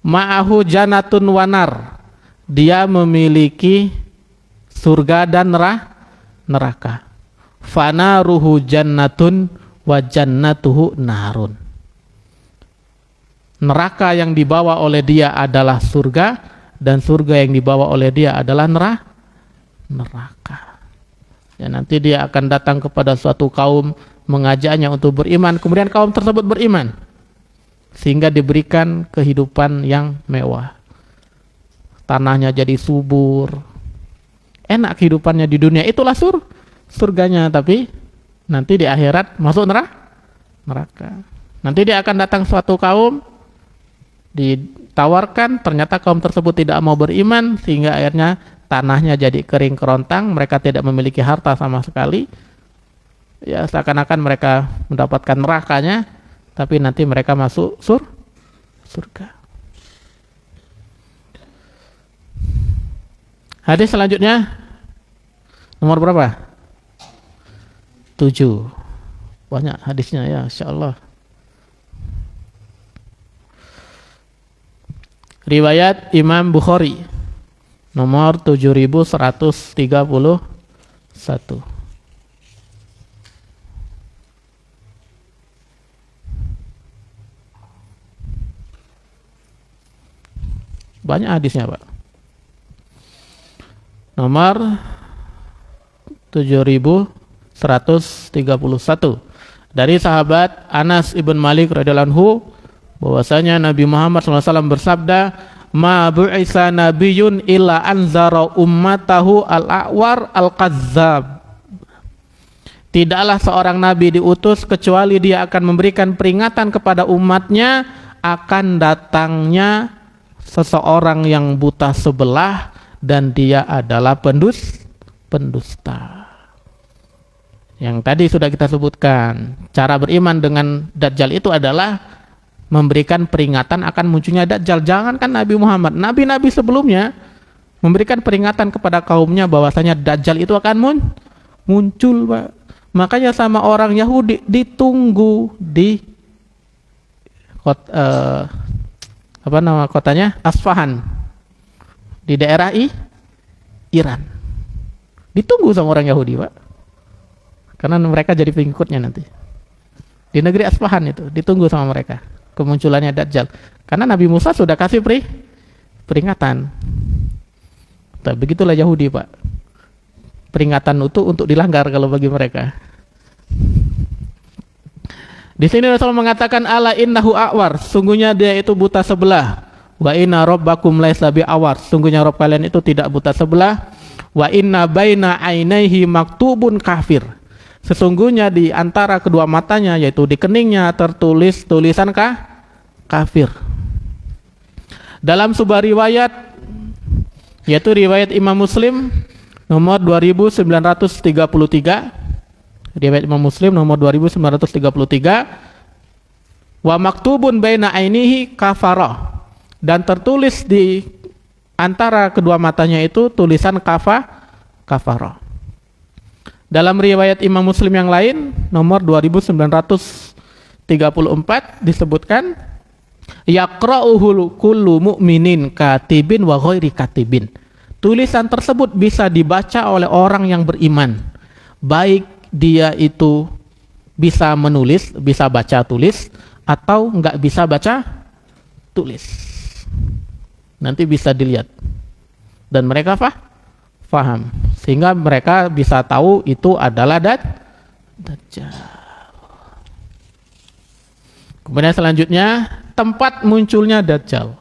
Ma'ahu janatun wanar, dia memiliki surga dan neraka. Fanaruhu jannatun wa jannatuhu narun. Neraka yang dibawa oleh dia adalah surga, dan surga yang dibawa oleh dia adalah neraka. Ya, nanti dia akan datang kepada suatu kaum, mengajaknya untuk beriman, kemudian kaum tersebut beriman sehingga diberikan kehidupan yang mewah. Tanahnya jadi subur, enak kehidupannya di dunia, itulah surganya. Tapi nanti di akhirat masuk neraka. Nanti dia akan datang suatu kaum, ditawarkan, ternyata kaum tersebut tidak mau beriman, sehingga akhirnya tanahnya jadi kering kerontang, mereka tidak memiliki harta sama sekali. Ya, seakan-akan mereka mendapatkan nerakanya, tapi nanti mereka masuk surga. Hadis selanjutnya nomor berapa? 7. Banyak hadisnya ya, insyaallah. Riwayat Imam Bukhari nomor 7131. Banyak hadisnya, Pak. Nomor 7131 dari sahabat Anas ibn Malik radhiyallahu anhu bahwasanya Nabi Muhammad SAW bersabda, ma bu'isa nabiyyun illa anzara ummatahu al-a'war al-qazzab. Tidaklah seorang nabi diutus kecuali dia akan memberikan peringatan kepada umatnya akan datangnya seseorang yang buta sebelah dan dia adalah pendusta. Yang tadi sudah kita sebutkan, cara beriman dengan Dajjal itu adalah memberikan peringatan akan munculnya Dajjal. Jangankan Nabi Muhammad, nabi-nabi sebelumnya memberikan peringatan kepada kaumnya bahwasanya Dajjal itu akan muncul, Pak. Makanya sama orang Yahudi ditunggu di apa nama kotanya? Asfahan. Di daerah Iran. Ditunggu sama orang Yahudi, Pak. Karena mereka jadi pengikutnya nanti. Di negeri Asfahan itu ditunggu sama mereka kemunculannya Dajjal. Karena Nabi Musa sudah kasih peringatan. Tapi begitulah Yahudi, Pak. Peringatan itu untuk dilanggar kalau bagi mereka. Di sini Rasul mengatakan ala innahu a'war, sungguhnya dia itu buta sebelah. Wa inna rabbakum laisa bi'awar, sungguhnya Rabb kalian itu tidak buta sebelah. Wa inna baina ainaihi maktubun kafir, sesungguhnya di antara kedua matanya yaitu di keningnya tertulis tulisan kafir. Dalam sebuah riwayat yaitu riwayat Imam Muslim nomor 2933, riwayat Imam Muslim nomor 2933, wa maktubun baina ainihi kafarah, dan tertulis di antara kedua matanya itu tulisan kafarah. Dalam riwayat Imam Muslim yang lain nomor 2934 disebutkan yaqra'uhu kullu mu'minin katibin wa ghairi katibin. Tulisan tersebut bisa dibaca oleh orang yang beriman, baik dia itu bisa menulis, bisa baca tulis, atau enggak bisa baca tulis. Nanti bisa dilihat. Dan mereka faham. Sehingga mereka bisa tahu itu adalah Dajjal. Kemudian selanjutnya, tempat munculnya Dajjal.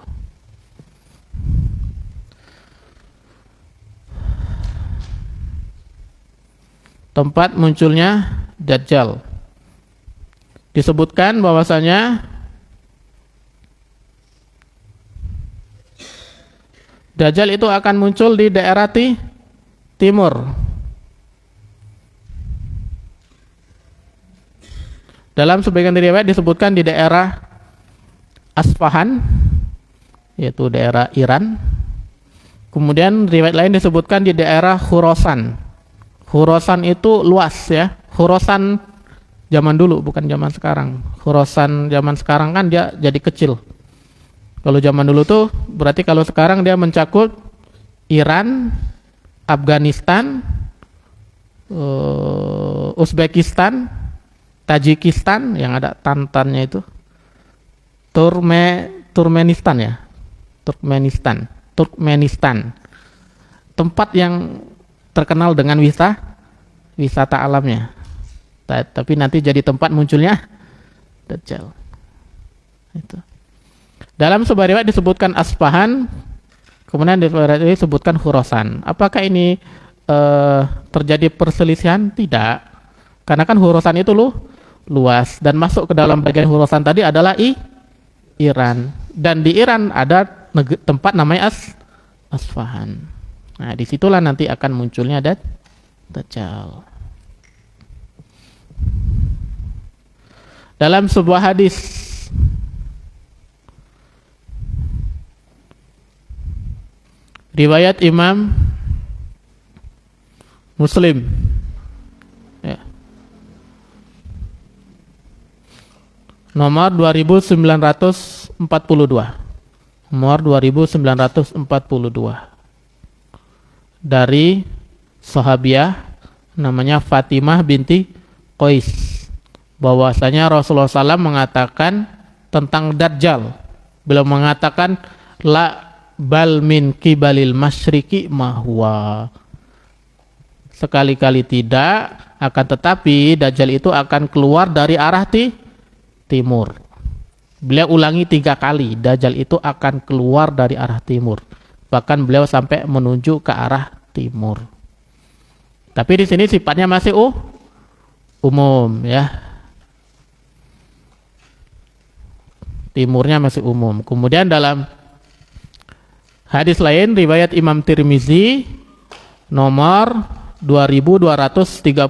Tempat munculnya Dajjal. Disebutkan bahwasanya Dajjal itu akan muncul di daerah timur. Dalam sebagian riwayat disebutkan di daerah Asfahan, yaitu daerah Iran. Kemudian riwayat lain disebutkan di daerah Khurasan. Khurasan itu luas ya. Khurasan zaman dulu, bukan zaman sekarang. Khurasan zaman sekarang kan dia jadi kecil. Kalau zaman dulu tuh berarti kalau sekarang dia mencakup Iran, Afghanistan, Uzbekistan, Tajikistan yang ada tantannya itu, Turkmenistan ya, Turkmenistan, tempat yang terkenal dengan wisata alamnya. Tapi nanti jadi tempat munculnya Dajjal. Itu. Dalam sebuah riwayat disebutkan Asfahan, kemudian disebutkan Khurasan. Apakah ini terjadi perselisihan? Tidak. Karena kan Khurasan itu luas, dan masuk ke dalam bagian Khurasan tadi adalah Iran. Dan di Iran ada tempat namanya Asfahan. Nah, disitulah nanti akan munculnya Dajjal. Dalam sebuah hadis riwayat Imam Muslim ya, nomor 2942, nomor 2942, dari sahabiah namanya Fatimah binti Qais, bahwasanya Rasulullah SAW mengatakan tentang Dajjal. Beliau mengatakan la bal min kibalil masyriqi mahwa, sekali-kali tidak, akan tetapi Dajjal itu akan keluar dari arah timur. Beliau ulangi 3 kali, Dajjal itu akan keluar dari arah timur. Bahkan beliau sampai menuju ke arah timur. Tapi di sini sifatnya masih umum ya. Timurnya masih umum. Kemudian dalam hadis lain riwayat Imam Tirmizi nomor 2237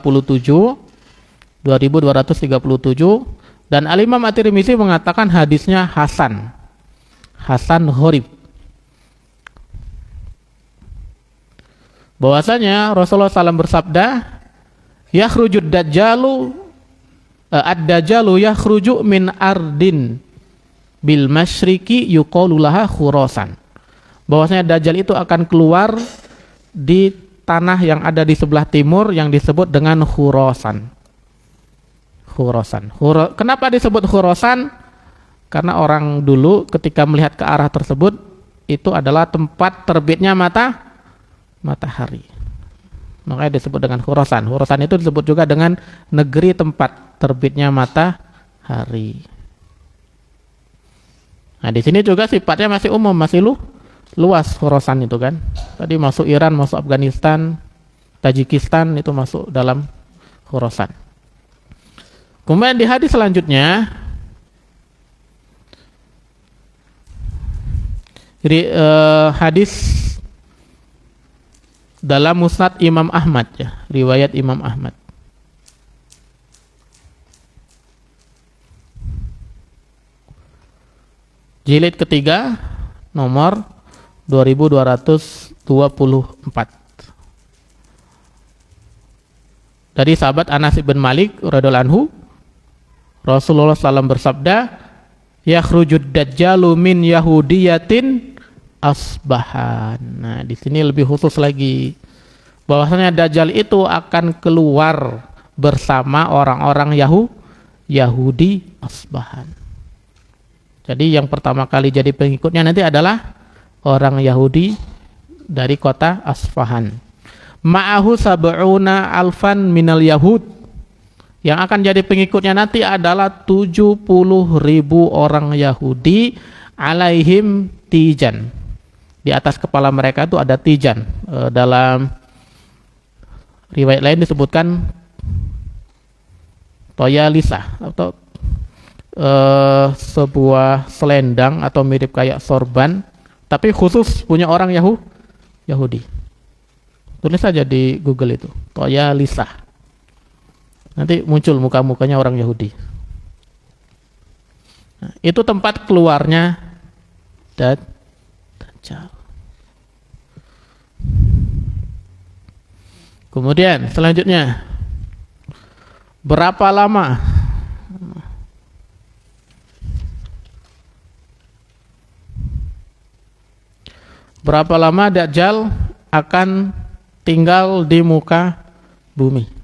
dan Al-Imam At-Tirmizi mengatakan hadisnya hasan gharib. Bahwasanya Rasulullah SAW bersabda, yakhrujud dajjalu ad-dajjalu yakhruju min ardin bil masyriqi yuqalu laha Khurasan. Bahwasanya Dajjal itu akan keluar di tanah yang ada di sebelah timur yang disebut dengan Khurasan. Kenapa disebut Khurasan? Karena orang dulu ketika melihat ke arah tersebut itu adalah tempat terbitnya matahari. Makanya disebut dengan Khurasan. Khurasan itu disebut juga dengan negeri tempat terbitnya matahari. Nah, di sini juga sifatnya masih umum, masih luas Khurasan itu kan. Tadi masuk Iran, masuk Afghanistan, Tajikistan itu masuk dalam Khurasan. Kemudian di hadis selanjutnya, jadi hadis dalam Musnad Imam Ahmad ya, riwayat Imam Ahmad. Jilid ketiga nomor 2224. Dari sahabat Anas bin Malik radhiyallahu anhu, Rasulullah SAW bersabda, yakhrujud dajjalu min yahudiyatin asbahan. Nah, di sini lebih khusus lagi bahwasanya Dajjal itu akan keluar bersama orang-orang Yahudi asbahan. Jadi yang pertama kali jadi pengikutnya nanti adalah orang Yahudi dari kota Asfahan. Ma'ahu sab'una alfan minal yahud. Yang akan jadi pengikutnya nanti adalah 70.000 orang Yahudi, alaihim tijan. Di atas kepala mereka itu ada tijan. Dalam riwayat lain disebutkan toyalisah atau sebuah selendang atau mirip kayak sorban, tapi khusus punya orang Yahudi. Tulis saja di Google itu, toyalisah. Nanti muncul muka-mukanya orang Yahudi. Nah, itu tempat keluarnya Dajjal. Kemudian selanjutnya, berapa lama Dajjal akan tinggal di muka bumi?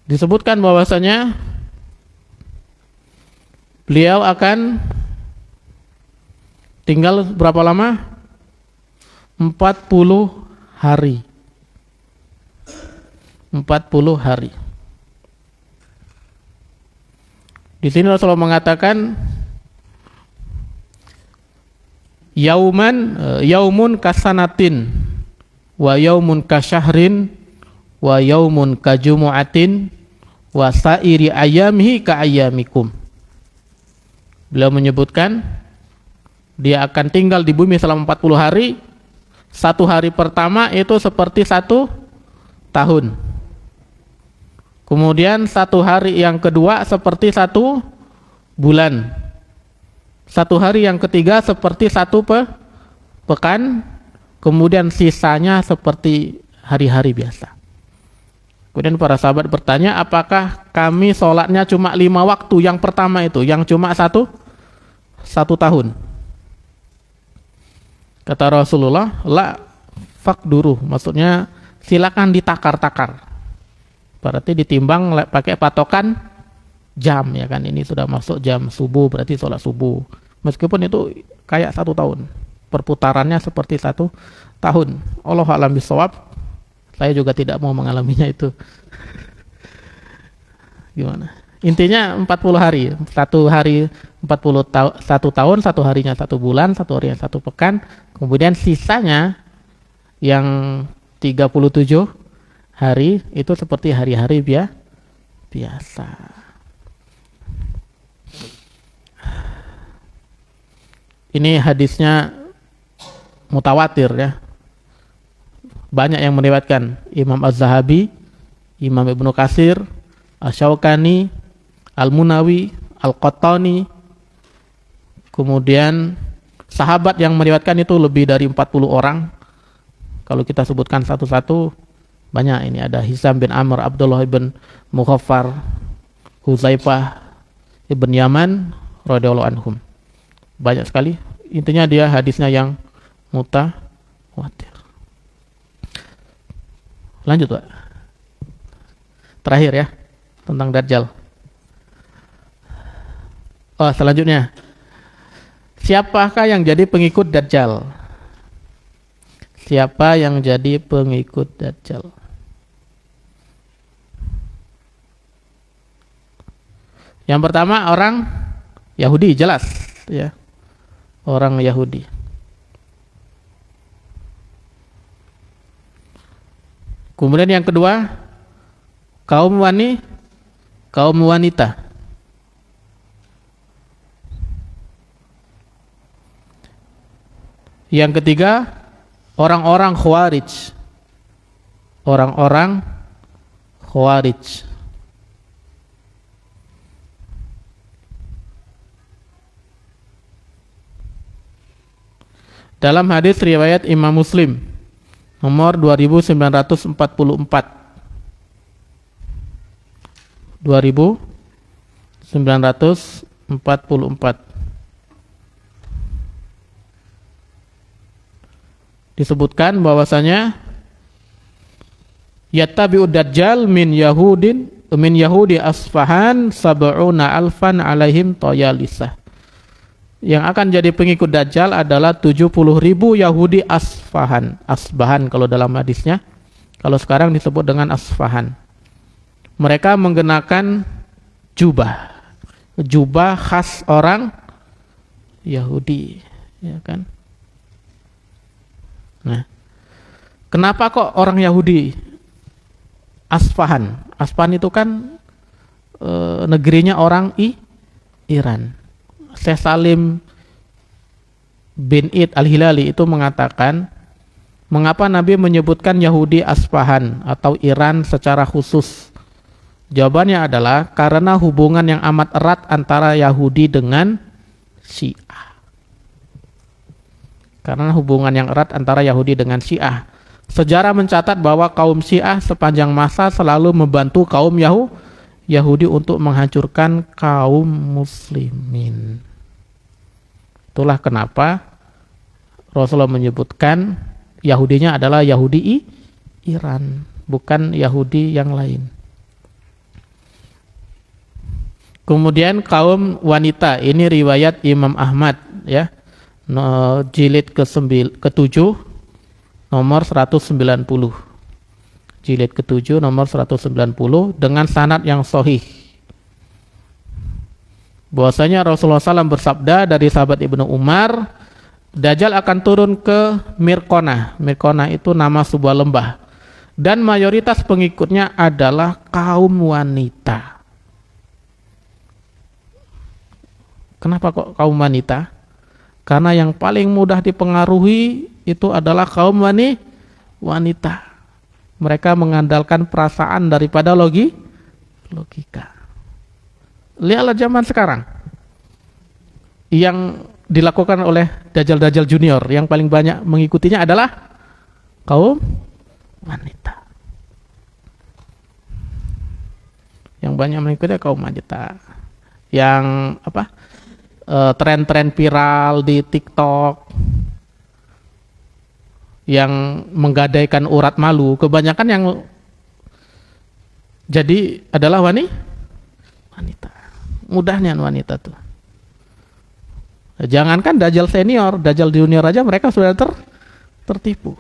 Disebutkan bahwasanya beliau akan tinggal berapa lama? 40 hari. 40 hari. Di sini Rasulullah mengatakan yaumun kasanatin wa yaumun kasyahrin wa yaumun kajumu'atin wa sa'iri ayamihi ka ayamikum. Beliau menyebutkan dia akan tinggal di bumi selama 40 hari. Satu hari pertama itu seperti 1 tahun. Kemudian satu hari yang kedua seperti 1 bulan. Satu hari yang ketiga seperti 1 pekan. Kemudian sisanya seperti hari-hari biasa. Kemudian para sahabat bertanya, apakah kami sholatnya cuma 5 waktu yang pertama itu, yang cuma satu tahun? Kata Rasulullah, la fakduru, maksudnya silakan ditakar-takar. Berarti ditimbang pakai patokan jam, ya kan, ini sudah masuk jam subuh, berarti sholat subuh. Meskipun itu kayak 1 tahun, perputarannya seperti 1 tahun. Allahu a'lam bishawab. Saya juga tidak mau mengalaminya itu. Gimana? Intinya 40 hari. Satu hari 1 tahun, satu harinya 1 bulan, satu harinya 1 pekan. Kemudian sisanya yang 37 hari itu seperti hari-hari biasa. Ini hadisnya mutawatir ya. Banyak yang meriwayatkan, Imam Az-Zahabi, Imam Ibnu Katsir, Asy-Syaukani, Al-Munawi, Al-Qattani. Kemudian sahabat yang meriwayatkan itu lebih dari 40 orang. Kalau kita sebutkan satu-satu Banyak ini, ada Hisam bin Amr, Abdullah ibn Mughaffar, Huzaifah ibn Yaman radhiyallahu anhum. Banyak sekali. Intinya dia hadisnya yang mutawatir. Lanjut, Pak. Terakhir ya, tentang Dajjal. Oh, selanjutnya. Siapakah yang jadi pengikut Dajjal? Siapa yang jadi pengikut Dajjal? Yang pertama orang Yahudi, jelas ya. Orang Yahudi. Kemudian yang kedua, kaum wanita. Yang ketiga, orang-orang Khawarij. Orang-orang Khawarij. Dalam hadis riwayat Imam Muslim nomor 2944. 2944. Disebutkan bahwasanya yattabi'ud dajjal min Yahudi Asfahan sab'una alfan alaihim tayalisah. Yang akan jadi pengikut Dajjal adalah 70.000 Yahudi Asbahan kalau dalam hadisnya. Kalau sekarang disebut dengan Asfahan. Mereka menggunakan jubah khas orang Yahudi, ya kan? Nah, kenapa kok orang Yahudi Asfahan? Asfahan itu kan negerinya orang Iran. Syekh Salim bin Id al-Hilali itu mengatakan, mengapa Nabi menyebutkan Yahudi Asfahan atau Iran secara khusus? Jawabannya adalah karena hubungan yang amat erat antara Yahudi dengan Syiah. Karena hubungan yang erat antara Yahudi dengan Syiah. Sejarah mencatat bahwa kaum Syiah sepanjang masa selalu membantu kaum Yahudi untuk menghancurkan kaum muslimin. Itulah kenapa Rasulullah menyebutkan Yahudinya adalah Yahudi Iran, bukan Yahudi yang lain. Kemudian kaum wanita, ini riwayat Imam Ahmad ya. Jilid ke-7 nomor 190. Jilid ke-7 nomor 190 dengan sanad yang sahih. Bahwasanya Rasulullah SAW bersabda dari sahabat Ibnu Umar, Dajjal akan turun ke Mirqonah. Mirqonah itu nama sebuah lembah. Dan mayoritas pengikutnya adalah kaum wanita. Kenapa kok kaum wanita? Karena yang paling mudah dipengaruhi itu adalah kaum wanita. Mereka mengandalkan perasaan daripada logika. Lihatlah zaman sekarang. Yang dilakukan oleh Dajjal junior, yang paling banyak mengikutinya adalah kaum wanita. Yang banyak mengikutinya kaum wanita. Yang tren-tren viral di TikTok yang menggadaikan urat malu, kebanyakan yang jadi adalah wanita. Mudahnya wanita tuh. Jangankan Dajjal senior, Dajjal junior aja mereka sudah tertipu.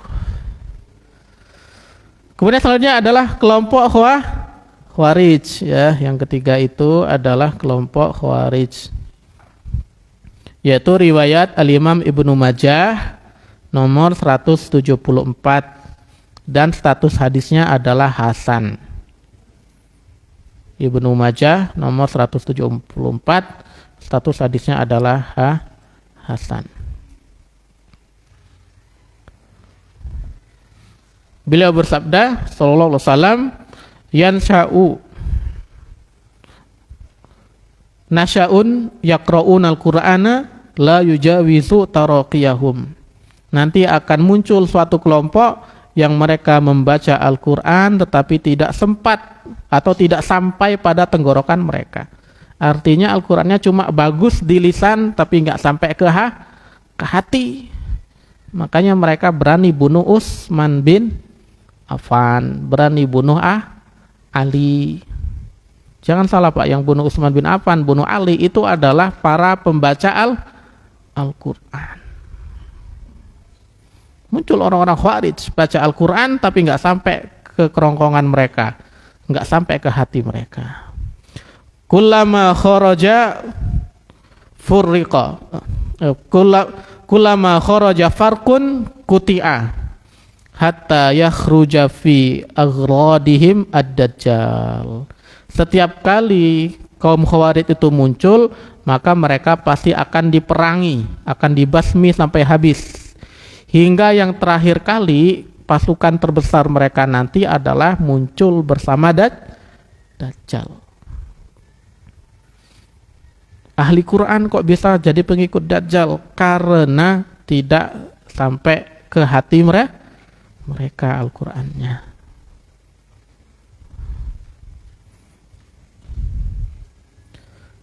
Kemudian selanjutnya adalah kelompok Khawarij ya. Yang ketiga itu adalah kelompok Khawarij. Yaitu riwayat Al-Imam Ibnu Majah nomor 174 dan status hadisnya adalah hasan. Ibnu Majah nomor 174, status hadisnya adalah hasan. Beliau bersabda sallallahu alaihi wasallam, nasya'un yaqra'unal qur'ana la yujawizu taraqiyahum. Nanti akan muncul suatu kelompok yang mereka membaca Al-Quran tetapi tidak sempat atau tidak sampai pada tenggorokan mereka. Artinya Al-Qurannya cuma bagus di lisan tapi nggak sampai ke hati. Makanya mereka berani bunuh Utsman bin Affan, berani bunuh Ali. Jangan salah Pak, yang bunuh Utsman bin Affan, bunuh Ali itu adalah para pembaca Al-Quran. Muncul orang-orang Khawarij baca Al-Quran tapi nggak sampai ke kerongkongan mereka, nggak sampai ke hati mereka. Kullama kharaja furriqa, kullama kharaja farqun kuti'a hatta yakhruja fi aghradihim ad-dajjal. Setiap kali kaum Khawarij itu muncul, maka mereka pasti akan diperangi, akan dibasmi sampai habis. Hingga yang terakhir kali pasukan terbesar mereka nanti adalah muncul bersama Dajjal. Ahli Quran kok bisa jadi pengikut Dajjal? Karena tidak sampai ke hati mereka Al-Qurannya.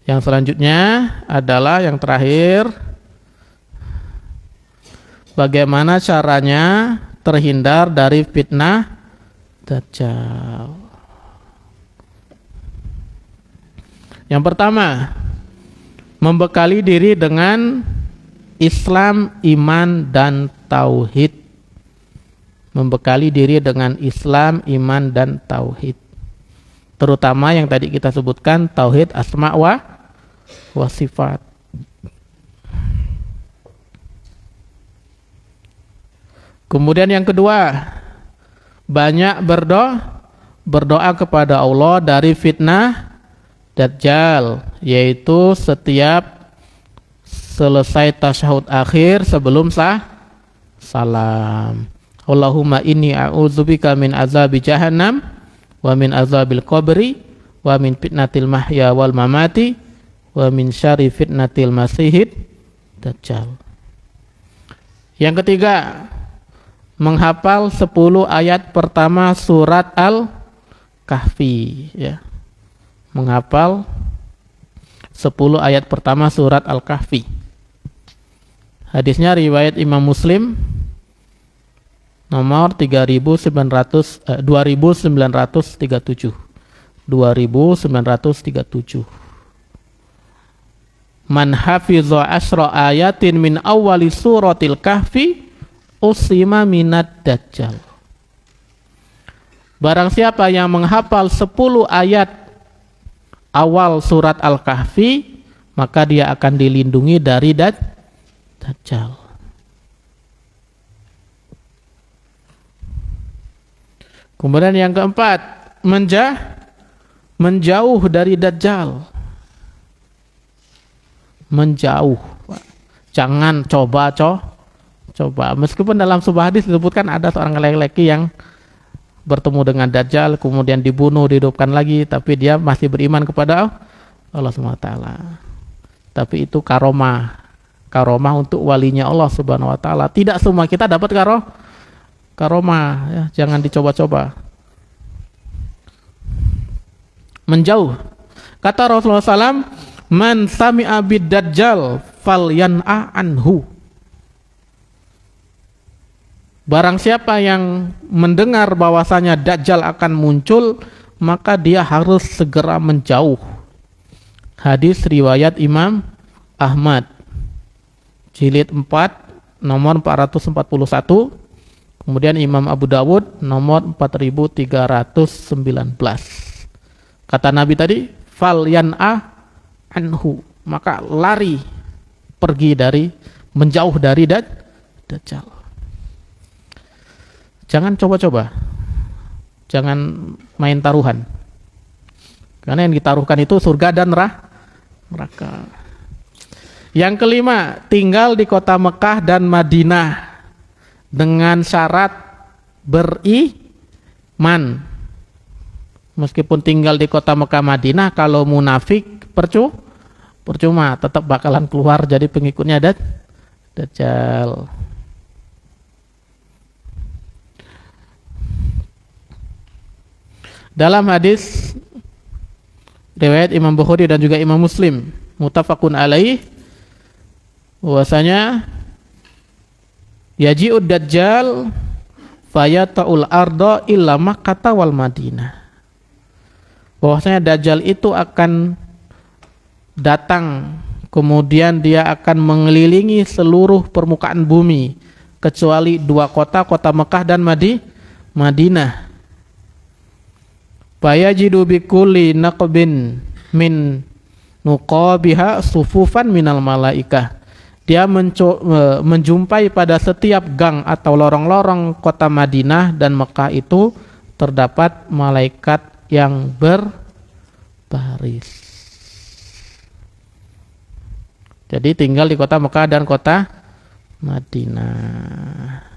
Yang selanjutnya adalah yang terakhir, bagaimana caranya terhindar dari fitnah Dajjal. Yang pertama, membekali diri dengan Islam, iman, dan tauhid. Membekali diri dengan Islam, iman, dan tauhid. Terutama yang tadi kita sebutkan, tauhid asma wa sifat. Kemudian yang kedua, banyak berdoa kepada Allah dari fitnah Dajjal, yaitu setiap selesai tasyahud akhir sebelum salam. Allahumma inni a'udzubika min azabi jahannam wa min azabil qabri wa min fitnatil mahya wal mamati wa min syarri fitnatil masihid Dajjal. Yang ketiga, menghafal 10 ayat pertama surat Al-Kahfi, ya. Menghafal 10 ayat pertama surat Al-Kahfi. Hadisnya riwayat Imam Muslim nomor 2937. 2937. Man hafidha asra ayatin min awwali suratil Kahfi usima minad Dajjal. Barang siapa yang menghafal 10 ayat awal surat Al-Kahfi, maka dia akan dilindungi dari Dajjal. Kemudian yang keempat, menjauh dari Dajjal. Menjauh. Jangan coba. Meskipun dalam sebuah hadis disebutkan ada seorang laki-laki yang bertemu dengan Dajjal, kemudian dibunuh, dihidupkan lagi, tapi dia masih beriman kepada Allah SWT. Tapi itu karomah untuk walinya Allah Subhanahu Wa Taala. Tidak semua kita dapat karomah, ya, jangan dicoba-coba. Menjauh. Kata Rasulullah SAW, man sami'a bid Dajjal falyan'a anhu. Barang siapa yang mendengar bahwasanya Dajjal akan muncul, maka dia harus segera menjauh. Hadis riwayat Imam Ahmad, jilid 4 nomor 441. Kemudian Imam Abu Dawud nomor 4319. Kata Nabi tadi, falyan'a anhu, maka lari, pergi dari, menjauh dari Dajjal. Jangan coba-coba, jangan main taruhan, karena yang ditaruhkan itu surga dan neraka. Yang kelima, tinggal di kota Mekah dan Madinah dengan syarat beriman. Meskipun tinggal di kota Mekah Madinah, kalau munafik percuma, tetap bakalan keluar jadi pengikutnya Dajjal. Dalam hadis riwayat Imam Bukhari dan juga Imam Muslim, muttafaqun alaih, bahwasanya yaji'ud dajjal fayata'ul arda illa Makkah wal Madinah. Bahwasanya dajjal itu akan datang, kemudian dia akan mengelilingi seluruh permukaan bumi kecuali dua kota, kota Mekah dan Madinah. Fayajidu bikulli naqbin min nuqabiha sufufan minal malaikah. Dia menjumpai pada setiap gang atau lorong-lorong kota Madinah dan Mekah itu terdapat malaikat yang berbaris. Jadi tinggal di kota Mekah dan kota Madinah.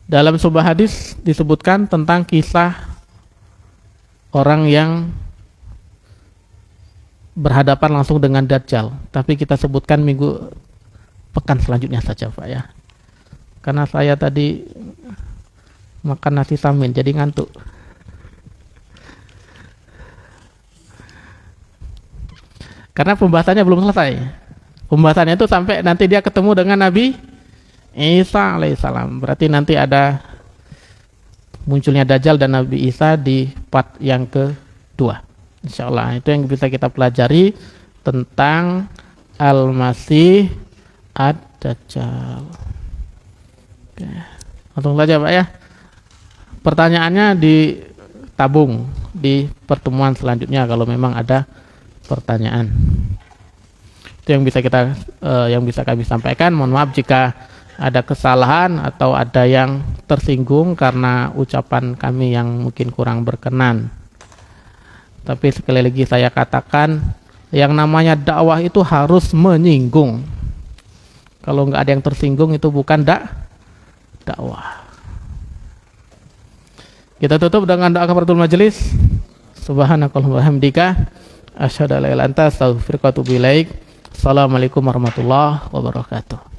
Dalam sebuah hadis disebutkan tentang kisah orang yang berhadapan langsung dengan Dajjal, tapi kita sebutkan pekan selanjutnya saja Pak ya, karena saya tadi makan nasi samin jadi ngantuk. Karena pembahasannya belum selesai. Pembahasannya itu sampai nanti dia ketemu dengan Nabi Isa alaihissalam. Berarti nanti ada munculnya Dajjal dan Nabi Isa di part yang kedua. Insyaallah itu yang bisa kita pelajari tentang Al-Masih Ad-Dajjal. Oke. Langsung saja Pak ya. Pertanyaannya ditabung di pertemuan selanjutnya kalau memang ada pertanyaan. Itu yang bisa kami sampaikan. Mohon maaf jika ada kesalahan atau ada yang tersinggung karena ucapan kami yang mungkin kurang berkenan. Tapi sekali lagi saya katakan, yang namanya dakwah itu harus menyinggung. Kalau nggak ada yang tersinggung itu bukan dakwah. Kita tutup dengan doa kafaratul majelis. Subhanakallahumma wa bihamdika asyhadu an la ilaha illa anta astaghfiruka wa atubu ilaik. Assalamualaikum warahmatullahi wabarakatuh.